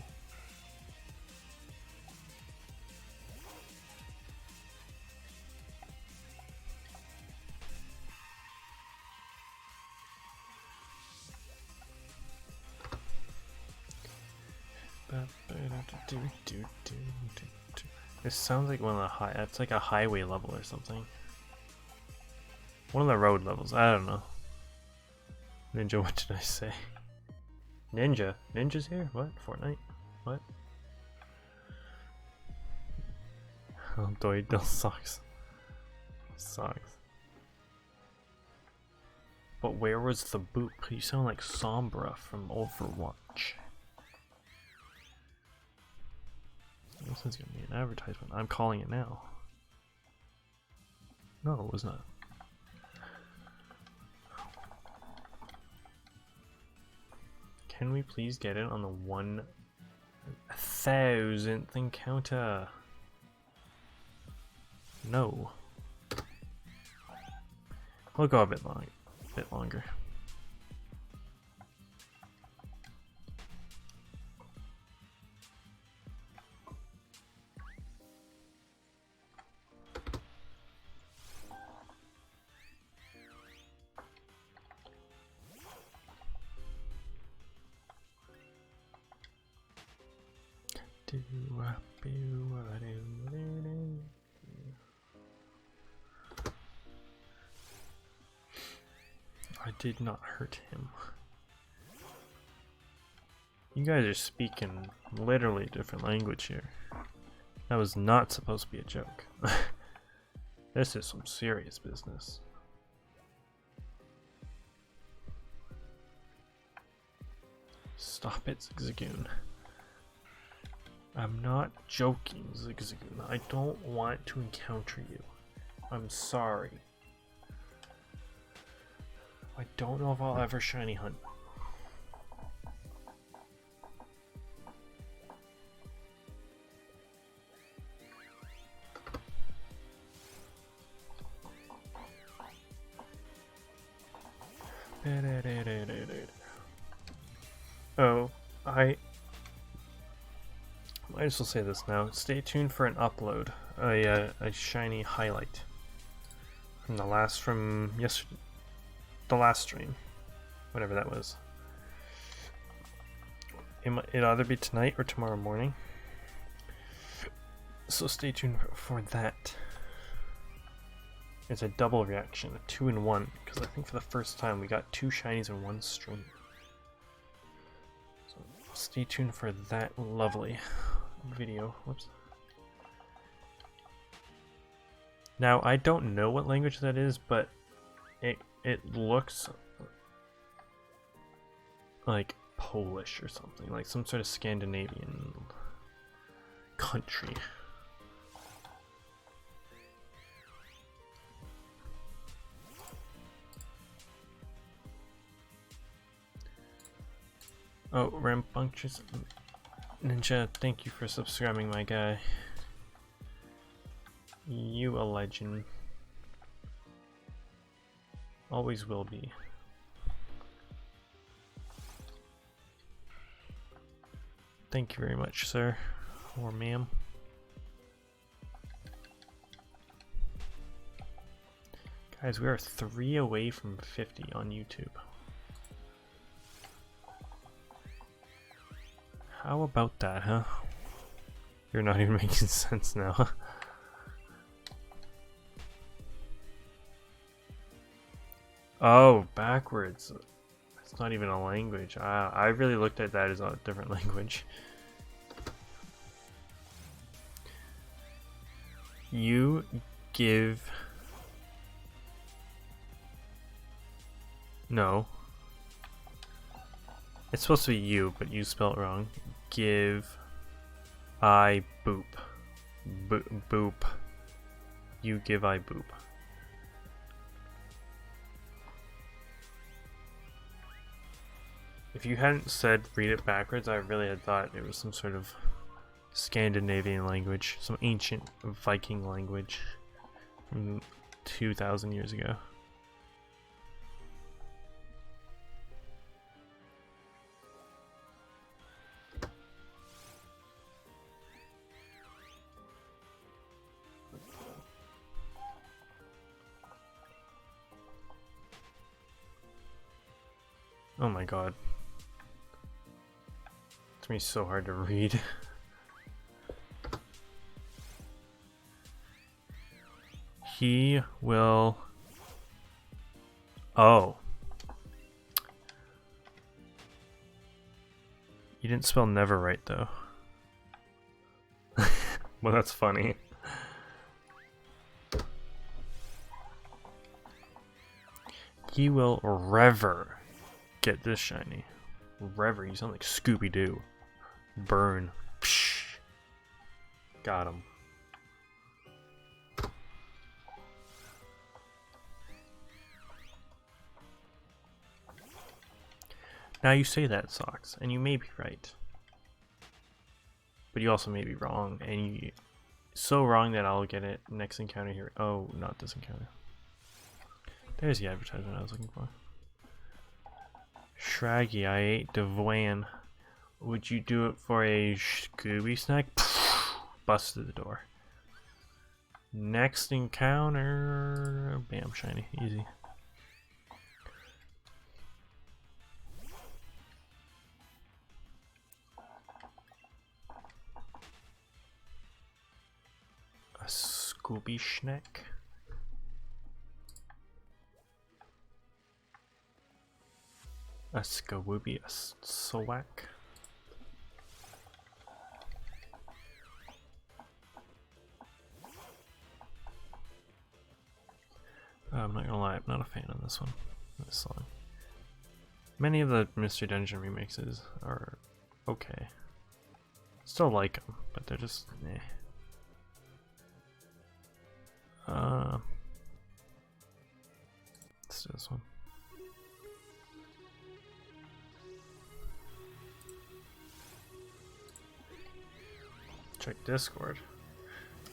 This sounds like one of the it's like a highway level or something. One of the road levels, I don't know. Ninja, what did I say? Ninja? Ninja's here? What? Fortnite? What? Oh, Doidel sucks. Sucks. But where was the boop? You sound like Sombra from Overwatch. This is gonna be an advertisement. I'm calling it now. No, it was not. Can we please get it on the 1,000th encounter? No. We'll go a bit longer. I did not hurt him. You guys are speaking literally a different language here. That was not supposed to be a joke. This is some serious business. Stop it, Zigzagoon. I'm not joking, Zigzagoon. I don't want to encounter you. I'm sorry. I don't know if I'll ever shiny hunt. Oh, I might as well say this now. Stay tuned for an upload, a shiny highlight from yesterday, the last stream, whatever that was. It'll either be tonight or tomorrow morning, so stay tuned for that. It's a double reaction, a 2-in-1, because I think for the first time we got 2 shinies in one stream. So stay tuned for that lovely video. Whoops. Now I don't know what language that is, but it looks like Polish or something, like some sort of Scandinavian country. Oh, Rambunctious Ninja, thank you for subscribing, my guy. You a legend. Always will be. Thank you very much, sir. Or ma'am. Guys, we are 3 away from 50 on YouTube. How about that, huh? You're not even making sense now. Oh, backwards. It's not even a language. I really looked at that as a different language. You give... No. It's supposed to be you, but you spelled it wrong. Give... I boop. Boop. You give I boop. If you hadn't said read it backwards, I really had thought it was some sort of Scandinavian language, some ancient Viking language from 2,000 years ago. Oh my god. It's gonna be so hard to read. He will... Oh. You didn't spell never right, though. Well, that's funny. He will rever get this shiny. Rever, you sound like Scooby-Doo. Burn. Psh. Got him. Now you say that, Socks, and you may be right. But you also may be wrong, and you... So wrong that I'll get it next encounter here. Oh, not this encounter. There's the advertisement I was looking for. Shraggy, I ate Devoyan. Would you do it for a Scooby snack? Busted the door. Next encounter... Bam, shiny. Easy. A Scooby snack. A Skawooby, a Swag. I'm not gonna lie, I'm not a fan of this one. This song. Many of the Mystery Dungeon remixes are okay. Still like them, but they're just eh. Let's do this one. Check Discord.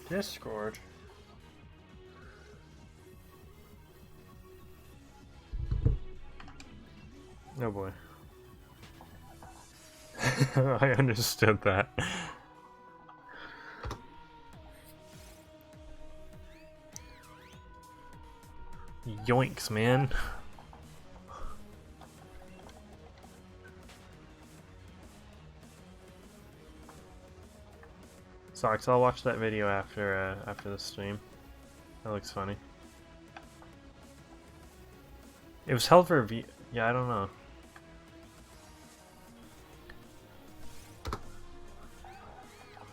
Discord. Oh boy. I understood that. Yoinks, man. Socks, I'll watch that video after the stream. That looks funny. It was held for yeah, I don't know.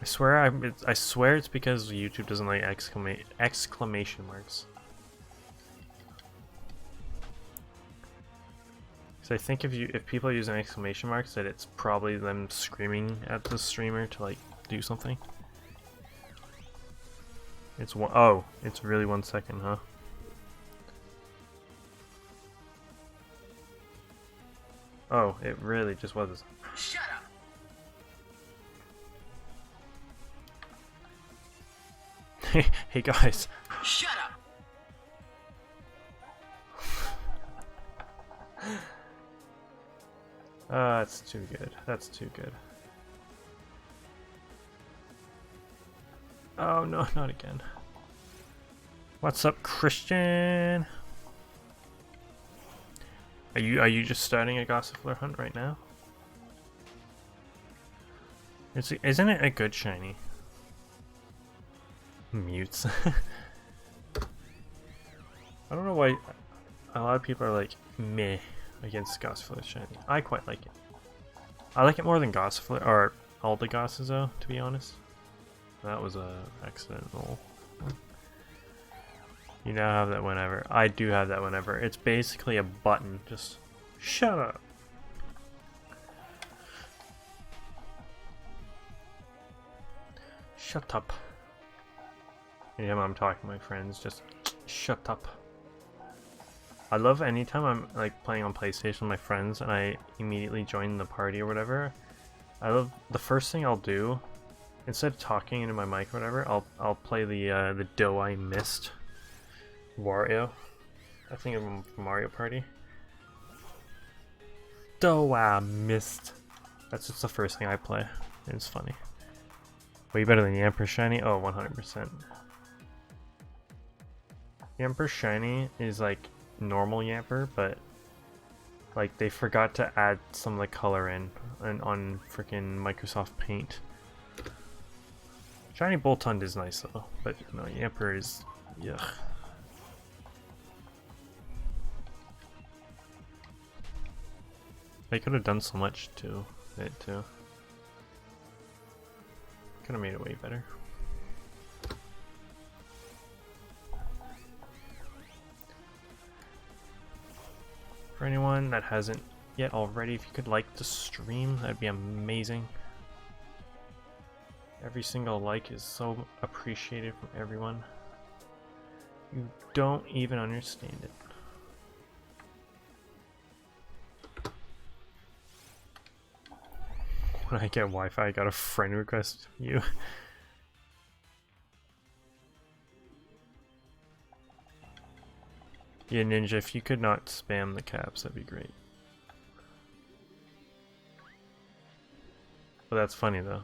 I swear it's because YouTube doesn't like exclamation marks. So I think if people are using exclamation marks, that it's probably them screaming at the streamer to like do something. Oh, it's really 1 second, huh? Oh, it really just was. Shut up! Hey guys. Shut up! That's too good. That's too good. Oh no, not again. What's up, Christian? Are you just starting a Gossifleur hunt right now? Isn't it a good shiny? Mutes. I don't know why a lot of people are like meh against Gossifleur shiny. I quite like it. I like it more than Gossifleur or all the Gosses though, to be honest. That was a accidental. You now have that whenever. I do have that whenever. It's basically a button. Just shut up. Shut up. Anytime I'm talking to my friends, just shut up. I love anytime I'm like playing on PlayStation with my friends and I immediately join the party or whatever. I love the first thing I'll do, instead of talking into my mic or whatever, I'll play the Doe I Missed Wario. I think of him from Mario Party. Doe I Missed. That's just the first thing I play. It's funny. Way better than the Emperor Shiny? Oh, 100%. The Emperor Shiny is like normal Yamper, but like they forgot to add some of the color in on freaking Microsoft Paint. Shiny Boltund is nice though, but no, Yamper is yuck. They could have done so much to it too. Could have made it way better. For anyone that hasn't yet already, if you could like the stream, that'd be amazing. Every single like is so appreciated from everyone. You don't even understand it. When I get Wi-Fi, I got a friend request you. Yeah, Ninja, if you could not spam the caps, that'd be great. But that's funny though.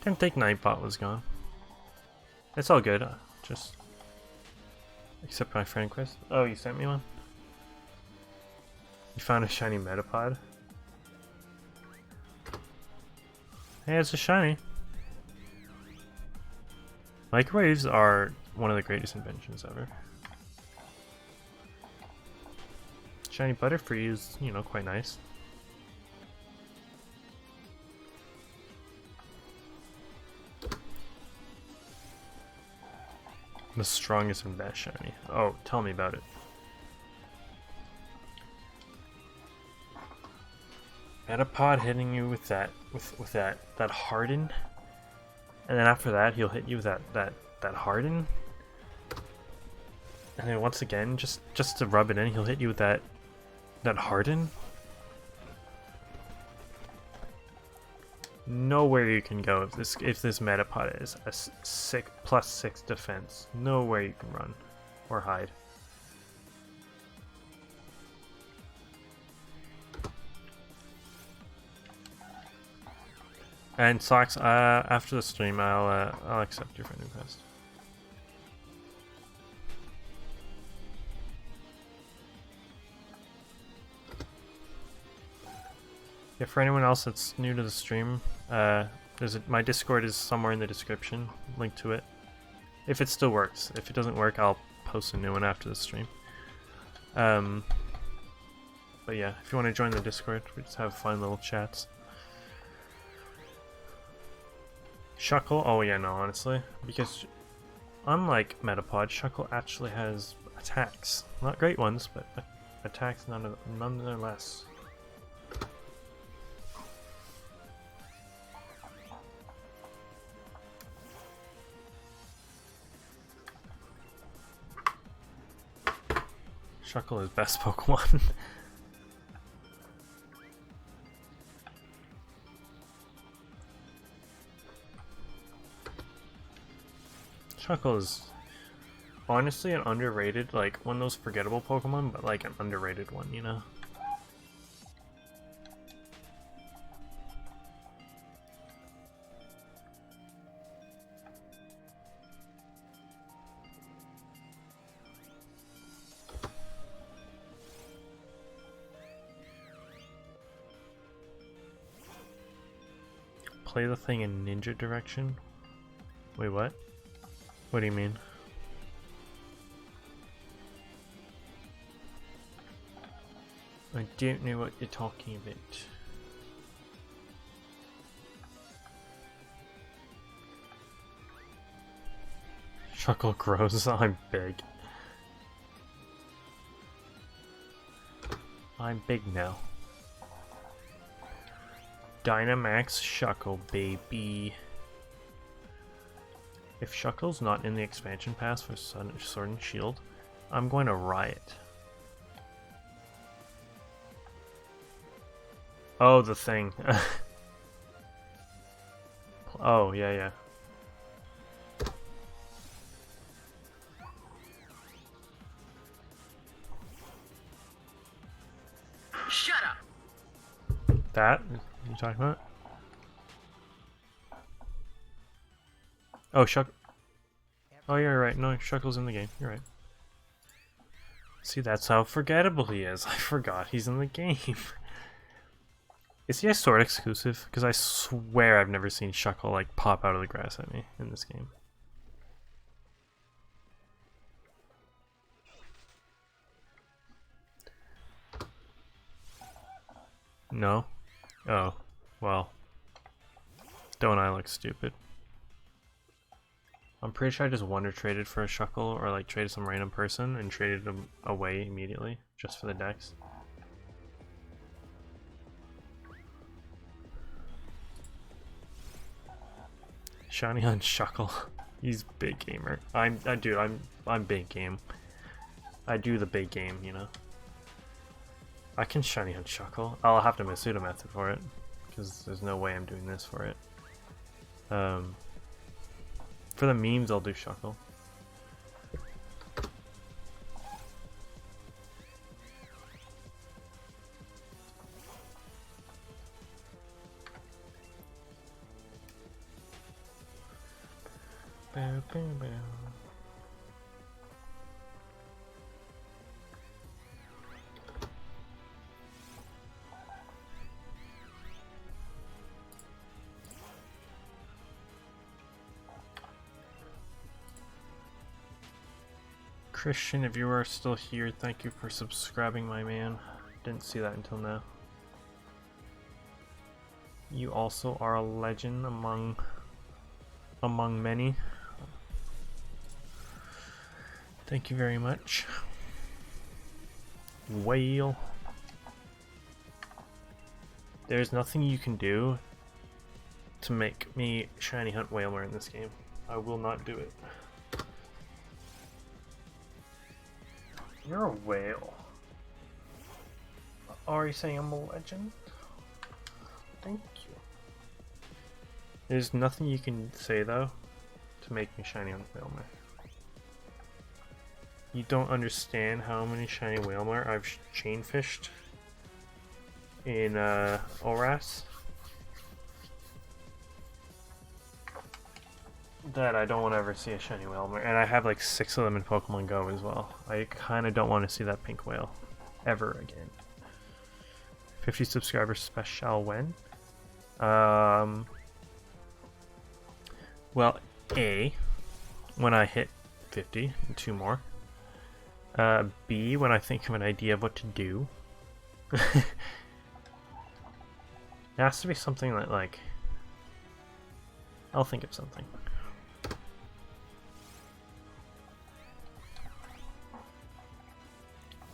Didn't think Nightbot was gone. It's all good. Just accept my friend request. Oh, you sent me one? You found a shiny Metapod? Hey, it's a shiny. Microwaves are one of the greatest inventions ever. Shiny Butterfree is, you know, quite nice. The strongest and best shiny. Oh, tell me about it. Metapod hitting you with that that harden, and then after that he'll hit you with that harden, and then once again just to rub it in he'll hit you with that harden. Nowhere you can go if this Metapod is a +6 defense. Nowhere you can run or hide. And Socks, after the stream, I'll accept your friend request. Yeah, for anyone else that's new to the stream, My Discord is somewhere in the description. Link to it. If it still works. If it doesn't work, I'll post a new one after the stream. But yeah, if you want to join the Discord, we just have fun little chats. Shuckle? Oh yeah, no, honestly. Because unlike Metapod, Shuckle actually has attacks. Not great ones, but attacks nonetheless. Shuckle is best Pokemon. Shuckle is honestly an underrated, like one of those forgettable Pokemon, but like an underrated one, you know? Play the thing in ninja direction? Wait, what? What do you mean? I don't know what you're talking about. Shuckle grows, I'm big. I'm big now. Dynamax Shuckle, baby. If Shuckle's not in the expansion pass for Sword and Shield, I'm going to riot. Oh, the thing. Oh, yeah. Shut up! That? You talking about? Oh, Oh, you're right. No, Shuckle's in the game. You're right. See, that's how forgettable he is. I forgot he's in the game. Is he a Sword exclusive? Because I swear I've never seen Shuckle like pop out of the grass at me in this game. No? Oh, well. Don't I look stupid? I'm pretty sure I just wonder traded for a Shuckle or like traded some random person and traded them away immediately just for the dex. Shiny on Shuckle. He's big gamer. Dude, I'm big game. I do the big game, you know. I can shiny on Shuckle. I'll have to Masuda method for it, because there's no way I'm doing this for it. For the memes, I'll do Shuckle. Bow, bow, bow. Christian, if you are still here, thank you for subscribing, my man. Didn't see that until now. You also are a legend among many. Thank you very much. Whale. There's nothing you can do to make me shiny hunt Whalmer in this game. I will not do it. You're a whale. Are you saying I'm a legend? Thank you. There's nothing you can say though to make me shiny on Whalmer. You don't understand how many shiny Whalmer I've chain fished in ORAS that I don't want to ever see a shiny Whalmer, and I have like 6 of them in Pokemon Go as well. I kind of don't want to see that pink whale ever again. 50 subscribers special when? Well, A, when I hit 50, and 2 more. B, when I think of an idea of what to do. It has to be something that, like... I'll think of something.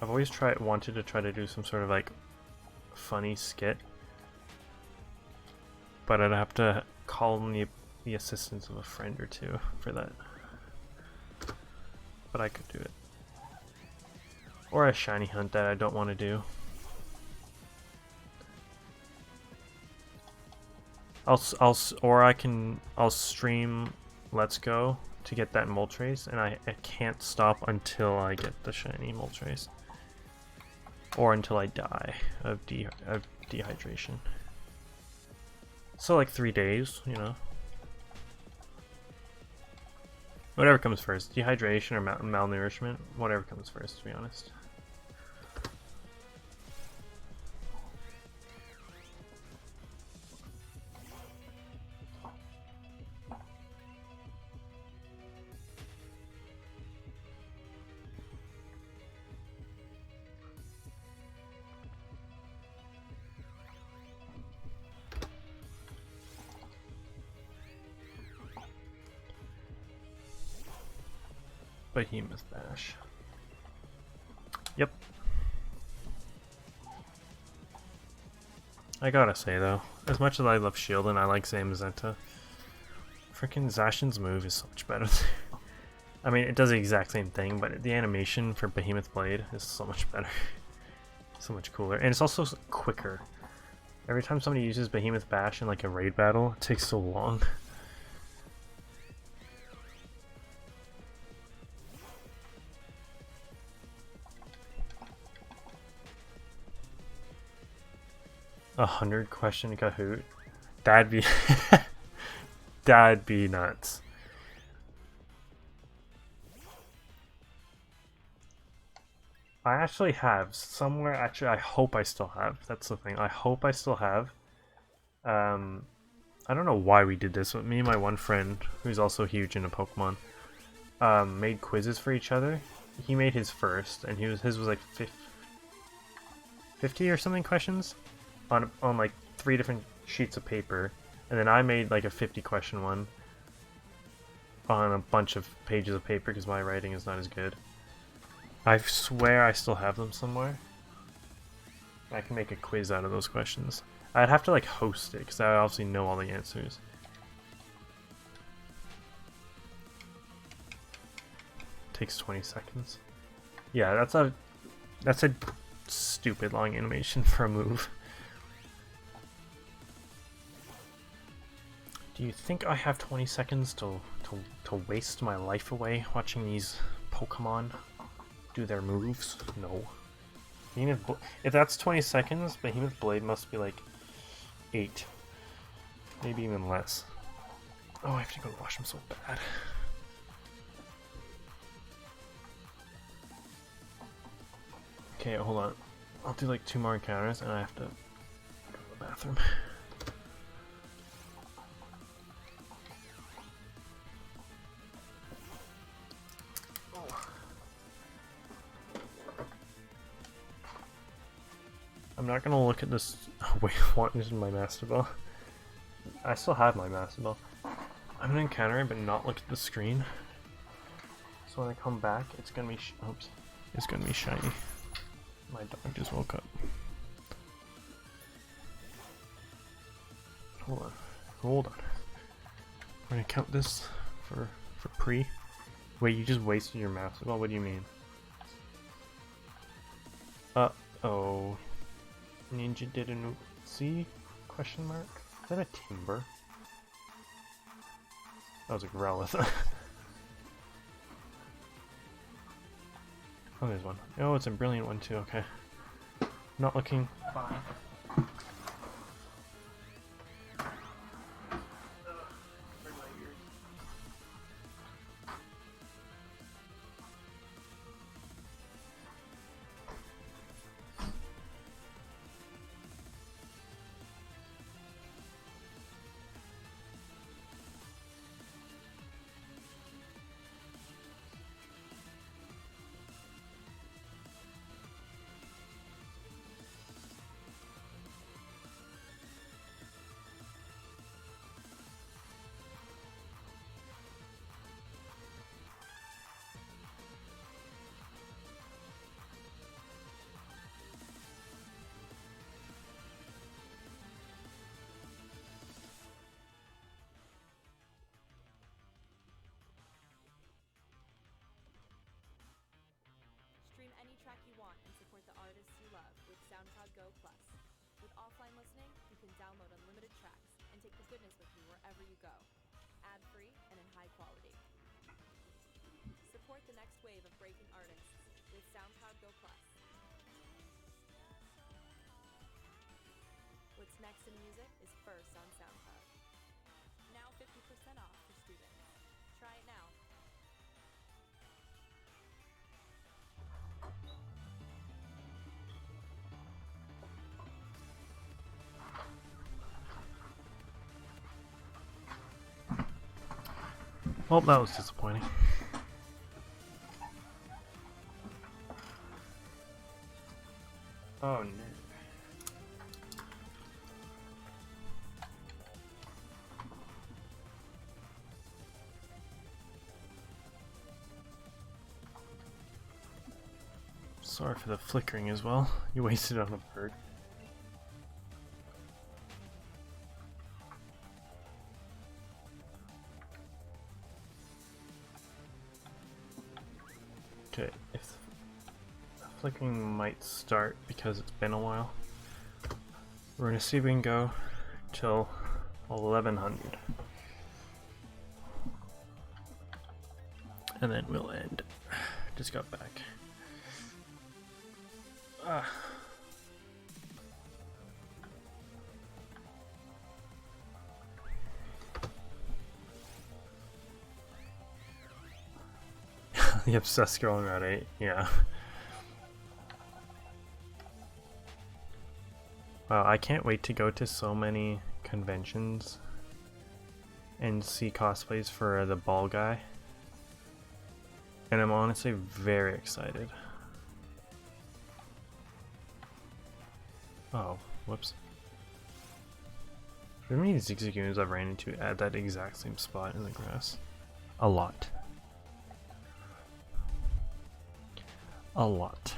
I've always wanted to try to do some sort of, like, funny skit. But I'd have to call in the assistance of a friend or two for that. But I could do it. Or a shiny hunt that I don't want to do. I'll stream Let's Go to get that Moltres, and I can't stop until I get the shiny Moltres. Or until I die of dehydration. So like 3 days, you know. Whatever comes first, dehydration or malnourishment, whatever comes first, to be honest. Behemoth Bash. Yep. I gotta say though, as much as I love Shield and I like Zamazenta, freaking Zacian's move is so much better. I mean, it does the exact same thing, but the animation for Behemoth Blade is so much better. So much cooler. And it's also quicker. Every time somebody uses Behemoth Bash in like a raid battle, it takes so long. A 100-question Kahoot? That'd be... that'd be nuts. I actually have somewhere. Actually, I hope I still have. That's the thing. I hope I still have. I don't know why we did this, but me and my one friend, who's also huge into Pokemon, made quizzes for each other. He made his first, and his was like 50 or something questions on like 3 different sheets of paper, and then I made like a 50-question one on a bunch of pages of paper because my writing is not as good. I swear I still have them somewhere. I can make a quiz out of those questions. I'd have to like host it because I obviously know all the answers. Takes 20 seconds. Yeah, that's a stupid long animation for a move. Do you think I have 20 seconds to waste my life away watching these Pokemon do their moves? No. If that's 20 seconds, Behemoth Blade must be like 8. Maybe even less. Oh, I have to go wash them so bad. Okay, hold on. I'll do like 2 more encounters and I have to go to the bathroom. I'm not gonna look at this. Oh, wait, what is my Master Ball? I still have my Master Ball. I'm gonna encounter it, but not look at the screen. So when I come back, it's gonna be. Oops, it's gonna be shiny. My dog just woke up. Hold on. We're gonna count this for pre. Wait, you just wasted your Master Ball. What do you mean? Oh. Ninja didn't see? Question mark? Is that a Timber? That was a Growlithe. Oh, there's one. Oh, it's a brilliant one too, okay. Not looking. Fine. offline listening, you can download unlimited tracks and take the goodness with you wherever you go. Ad-free and in high quality. Support the next wave of breaking artists with SoundCloud Go Plus. What's next in music is first on SoundCloud. Now 50% off for students. Try it now. Well, that was disappointing. Oh no. Sorry for the flickering as well. You wasted on a bird. Okay, if flickering might start because it's been a while. We're gonna see if we can go till 1100. And then we'll end. Just got back. The obsessed girl in Route 8, yeah. Wow, I can't wait to go to so many conventions and see cosplays for the ball guy. And I'm honestly very excited. Oh, whoops. How many Zigzagoons I've ran into at that exact same spot in the grass? A lot. A lot.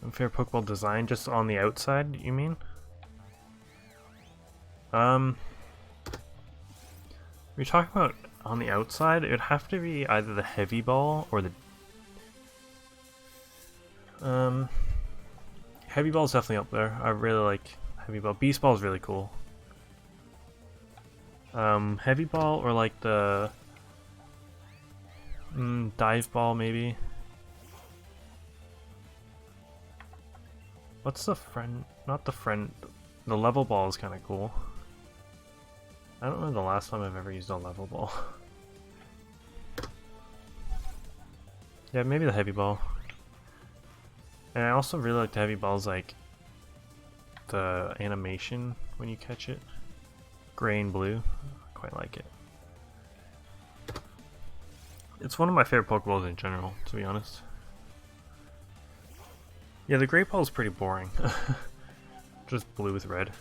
Unfair Pokeball design just on the outside, you mean? We're talking about on the outside, it would have to be either the heavy ball or the heavy ball is definitely up there. I really like heavy ball. Beast ball is really cool. Heavy ball or like the dive ball maybe. What's the friend? Not the friend. The level ball is kind of cool. I don't remember the last time I've ever used a level ball. Yeah, maybe the heavy ball. And I also really like the heavy balls, like the animation when you catch it. Gray and blue. I quite like it. It's one of my favorite Pokeballs in general, to be honest. Yeah, the Great Ball is pretty boring. Just blue with red.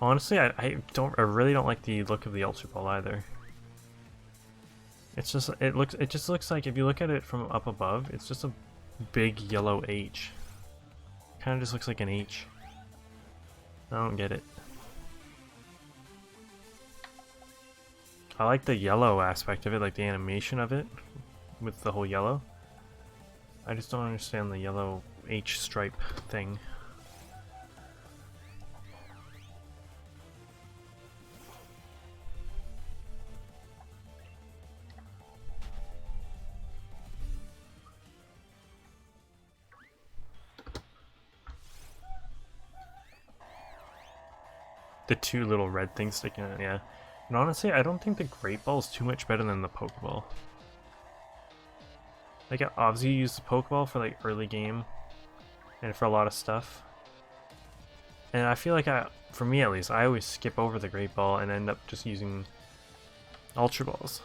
Honestly, I really don't like the look of the Ultra Ball either. It's just it just looks like if you look at it from up above, it's just a big yellow H. Kind of just looks like an H. I don't get it. I like the yellow aspect of it, like the animation of it with the whole yellow. I just don't understand the yellow H stripe thing. The two little red things sticking out, yeah. And honestly, I don't think the Great Ball is too much better than the Pokeball. Like, obviously you use the Pokeball for like early game and for a lot of stuff. And I feel like for me at least, I always skip over the Great Ball and end up just using Ultra Balls.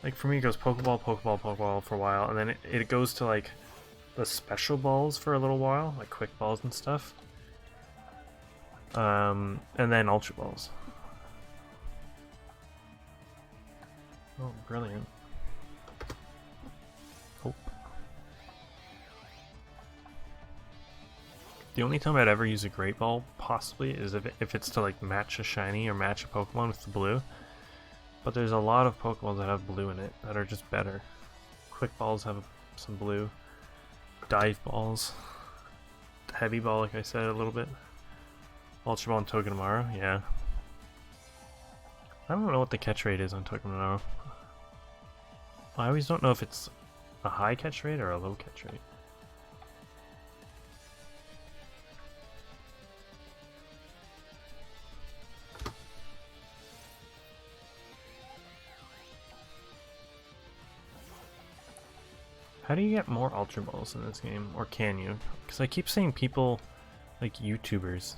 Like for me it goes Pokeball, Pokeball, Pokeball for a while, and then it goes to like the special balls for a little while, like quick balls and stuff. And then Ultra Balls. Oh, brilliant. The only time I'd ever use a Great Ball, possibly, is if it's to like match a shiny or match a Pokemon with the blue. But there's a lot of Pokeballs that have blue in it that are just better. Quick Balls have some blue. Dive Balls. Heavy Ball, like I said, a little bit. Ultra Ball and Togedemaru, yeah. I don't know what the catch rate is on Togedemaru. I always don't know if it's a high catch rate or a low catch rate. How do you get more Ultra Balls in this game? Or can you? Because I keep seeing people, like YouTubers,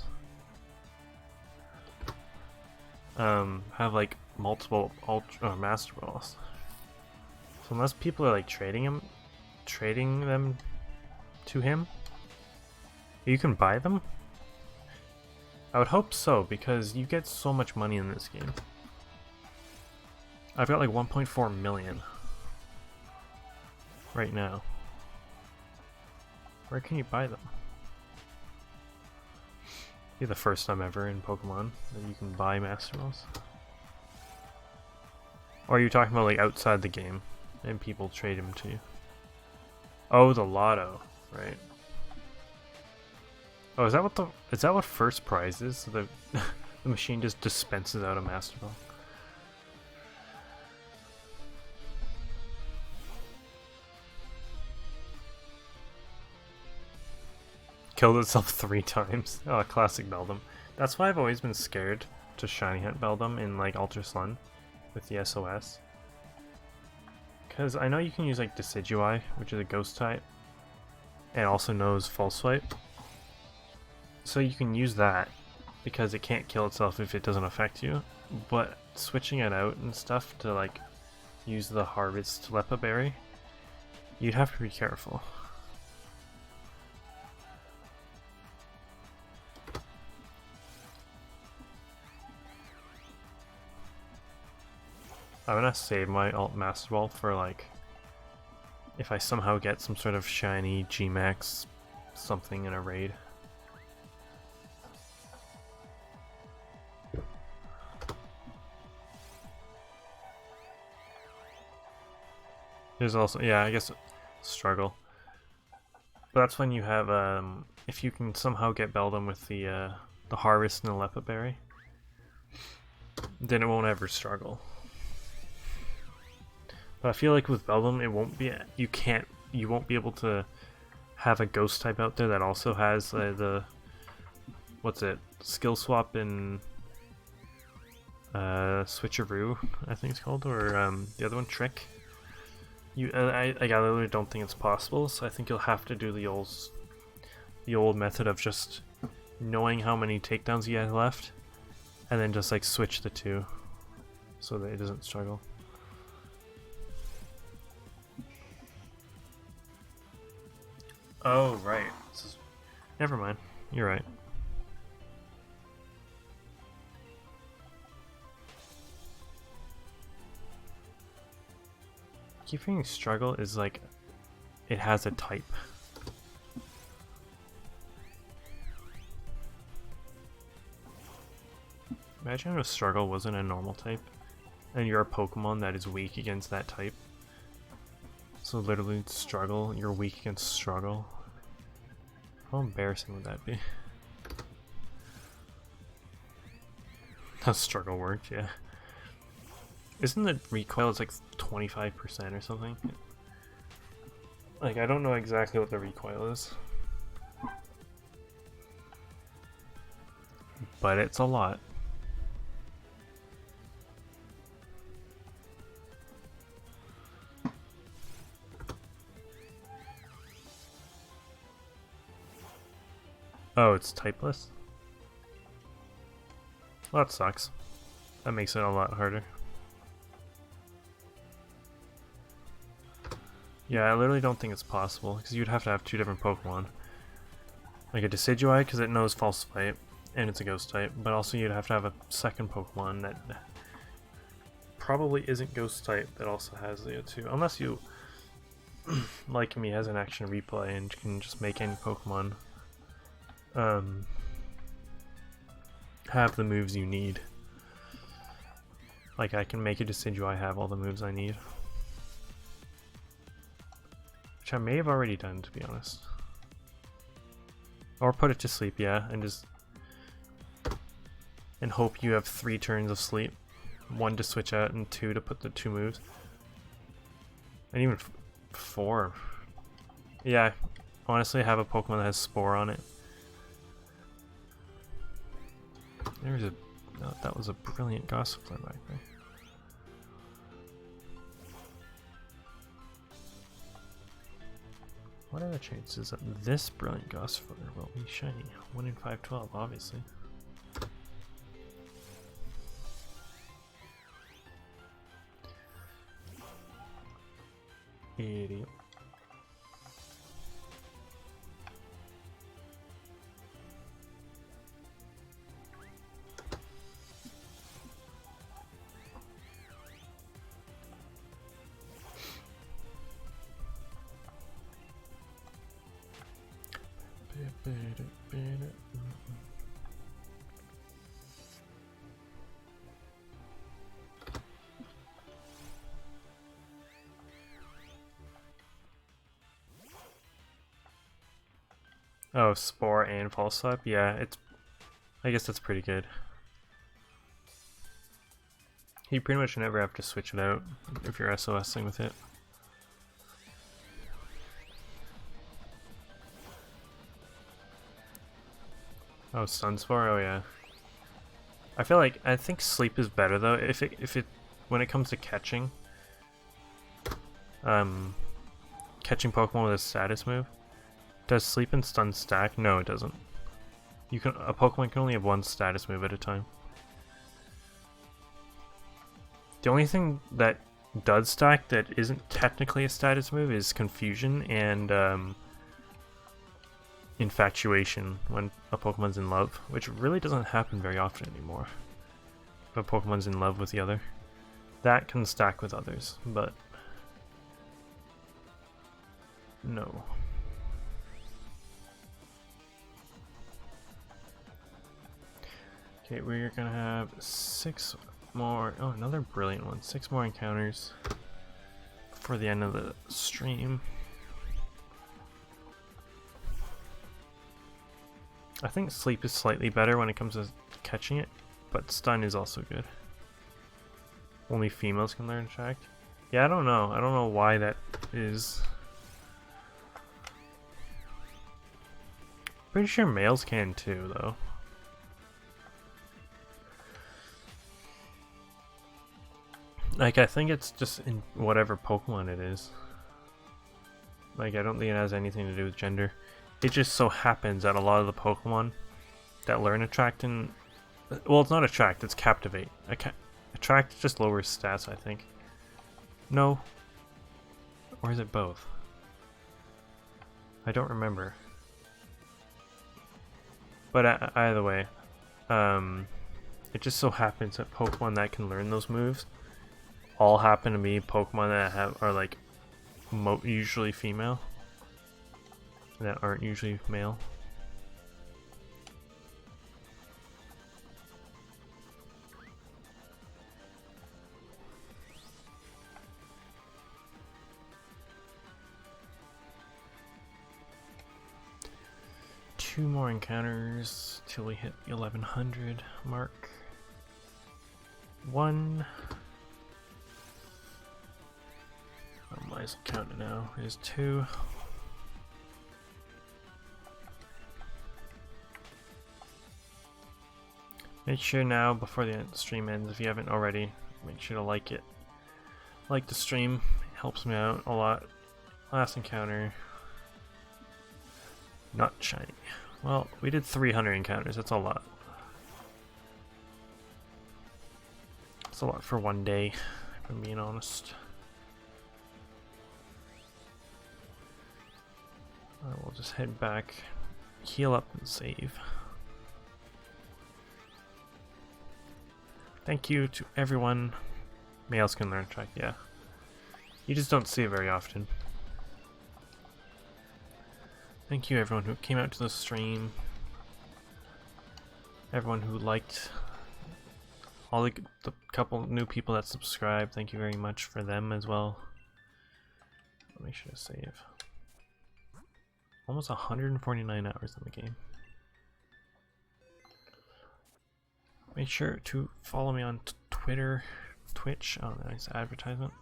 have like multiple Ultra Master Balls. So unless people are like trading them to him, you can buy them? I would hope so, because you get so much money in this game. I've got like 1.4 million. Right now. Where can you buy them? Be the first time ever in Pokemon that you can buy Master Balls. Or are you talking about like outside the game and people trade them to you? Oh, the lotto, right? Oh, is that what first prize is? The the machine just dispenses out a Master Ball. Killed itself 3 times. Oh, classic Beldum. That's why I've always been scared to shiny hunt Beldum in like Ultra Sun with the SOS. Because I know you can use like Decidueye, which is a ghost type, and also knows False Swipe. So you can use that because it can't kill itself if it doesn't affect you. But switching it out and stuff to like use the Harvest Lepa Berry, you'd have to be careful. I'm gonna save my Alt Master Ball for like if I somehow get some sort of shiny G-Max something in a raid. There's also, yeah, I guess struggle. But that's when you have if you can somehow get Beldum with the Harvest and the Lepa Berry, then it won't ever struggle. But I feel like with Beldum, it won't be. You won't be able to have a ghost type out there that also has the what's it? Skill swap and switcheroo, I think it's called, or the other one, trick. I literally don't think it's possible. So I think you'll have to do the old method of just knowing how many takedowns you have left, and then just like switch the two, so that it doesn't struggle. Oh, right. Never mind. You're right. Keep thinking struggle is like it has a type. Imagine if struggle wasn't a normal type and you're a Pokemon that is weak against that type. So literally struggle, you're weak against struggle. How embarrassing would that be? How struggle worked, yeah. Isn't the recoil is like 25% or something? Like, I don't know exactly what the recoil is. But it's a lot. Oh, it's typeless? Well, that sucks. That makes it a lot harder. Yeah, I literally don't think it's possible, because you'd have to have 2 different Pokemon. Like a Decidueye, because it knows False Swipe, and it's a Ghost type, but also you'd have to have a second Pokemon that probably isn't Ghost type, that also has the 2. Unless you, like me, has an action replay and can just make any Pokemon have the moves you need. Like, I can make a decision, do I have all the moves I need? Which I may have already done, to be honest. Or put it to sleep, yeah, and just... and hope you have 3 turns of sleep. 1 to switch out, and 2 to put the 2 moves. And even 4. Yeah, honestly, I have a Pokemon that has Spore on it. There's a... oh, that was a brilliant Gossifleur back there. What are the chances that this brilliant Gossifleur will be shiny? 1 in 512, obviously. Idiot. Oh, Spore and False Slap? Yeah, it's... I guess that's pretty good. You pretty much never have to switch it out if you're SOSing with it. Oh, Sunspore? Oh yeah. I think Sleep is better though. If it when it comes to catching catching Pokemon with a status move. Does Sleep and Stun stack? No, it doesn't. A Pokemon can only have 1 status move at a time. The only thing that does stack that isn't technically a status move is Confusion and Infatuation when a Pokemon's in love, which really doesn't happen very often anymore. If a Pokemon's in love with the other. That can stack with others, but no. Okay, we're gonna have 6 more. Oh, another brilliant one. 6 more encounters before the end of the stream. I think Sleep is slightly better when it comes to catching it, but Stun is also good. Only females can learn Attract. Yeah, I don't know. I don't know why that is. Pretty sure males can too, though. Like, I think it's just in whatever Pokemon it is. Like, I don't think it has anything to do with gender. It just so happens that a lot of the Pokemon that learn Attract and... well, it's not Attract, it's Captivate. Attract just lowers stats, I think. No. Or is it both? I don't remember. But either way, it just so happens that Pokemon that can learn those moves all happen to be Pokemon that are like usually female, that aren't usually male. Two more encounters till we hit the 1100 mark. 1. Oh, mine's counting now. There's 2. Make sure now, before the stream ends, if you haven't already, make sure to like it. Like the stream, it helps me out a lot. Last encounter. Not shiny. Well, we did 300 encounters, that's a lot. That's a lot for one day, if I'm being honest. I will just head back, heal up and save. Thank you to everyone. Males can learn Track, yeah. You just don't see it very often. Thank you everyone who came out to the stream. everyone who liked, all the couple new people that subscribed. Thank you very much for them as well. Let me sure to save. Almost 149 hours in the game. Make sure to follow me on Twitter, Twitch. Oh, nice advertisement.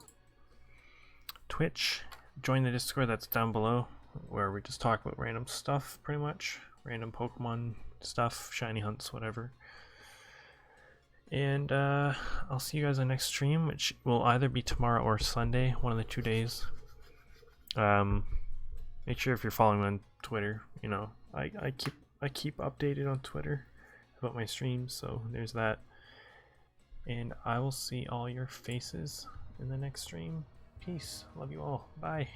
Twitch. Join the Discord that's down below, where we just talk about random stuff, pretty much. Random Pokemon stuff, shiny hunts, whatever. And I'll see you guys on the next stream, which will either be tomorrow or Sunday, one of the 2 days. Make sure if you're following me on Twitter, you know, I keep updated on Twitter about my streams, so there's that. And I will see all your faces in the next stream. Peace. Love you all. Bye.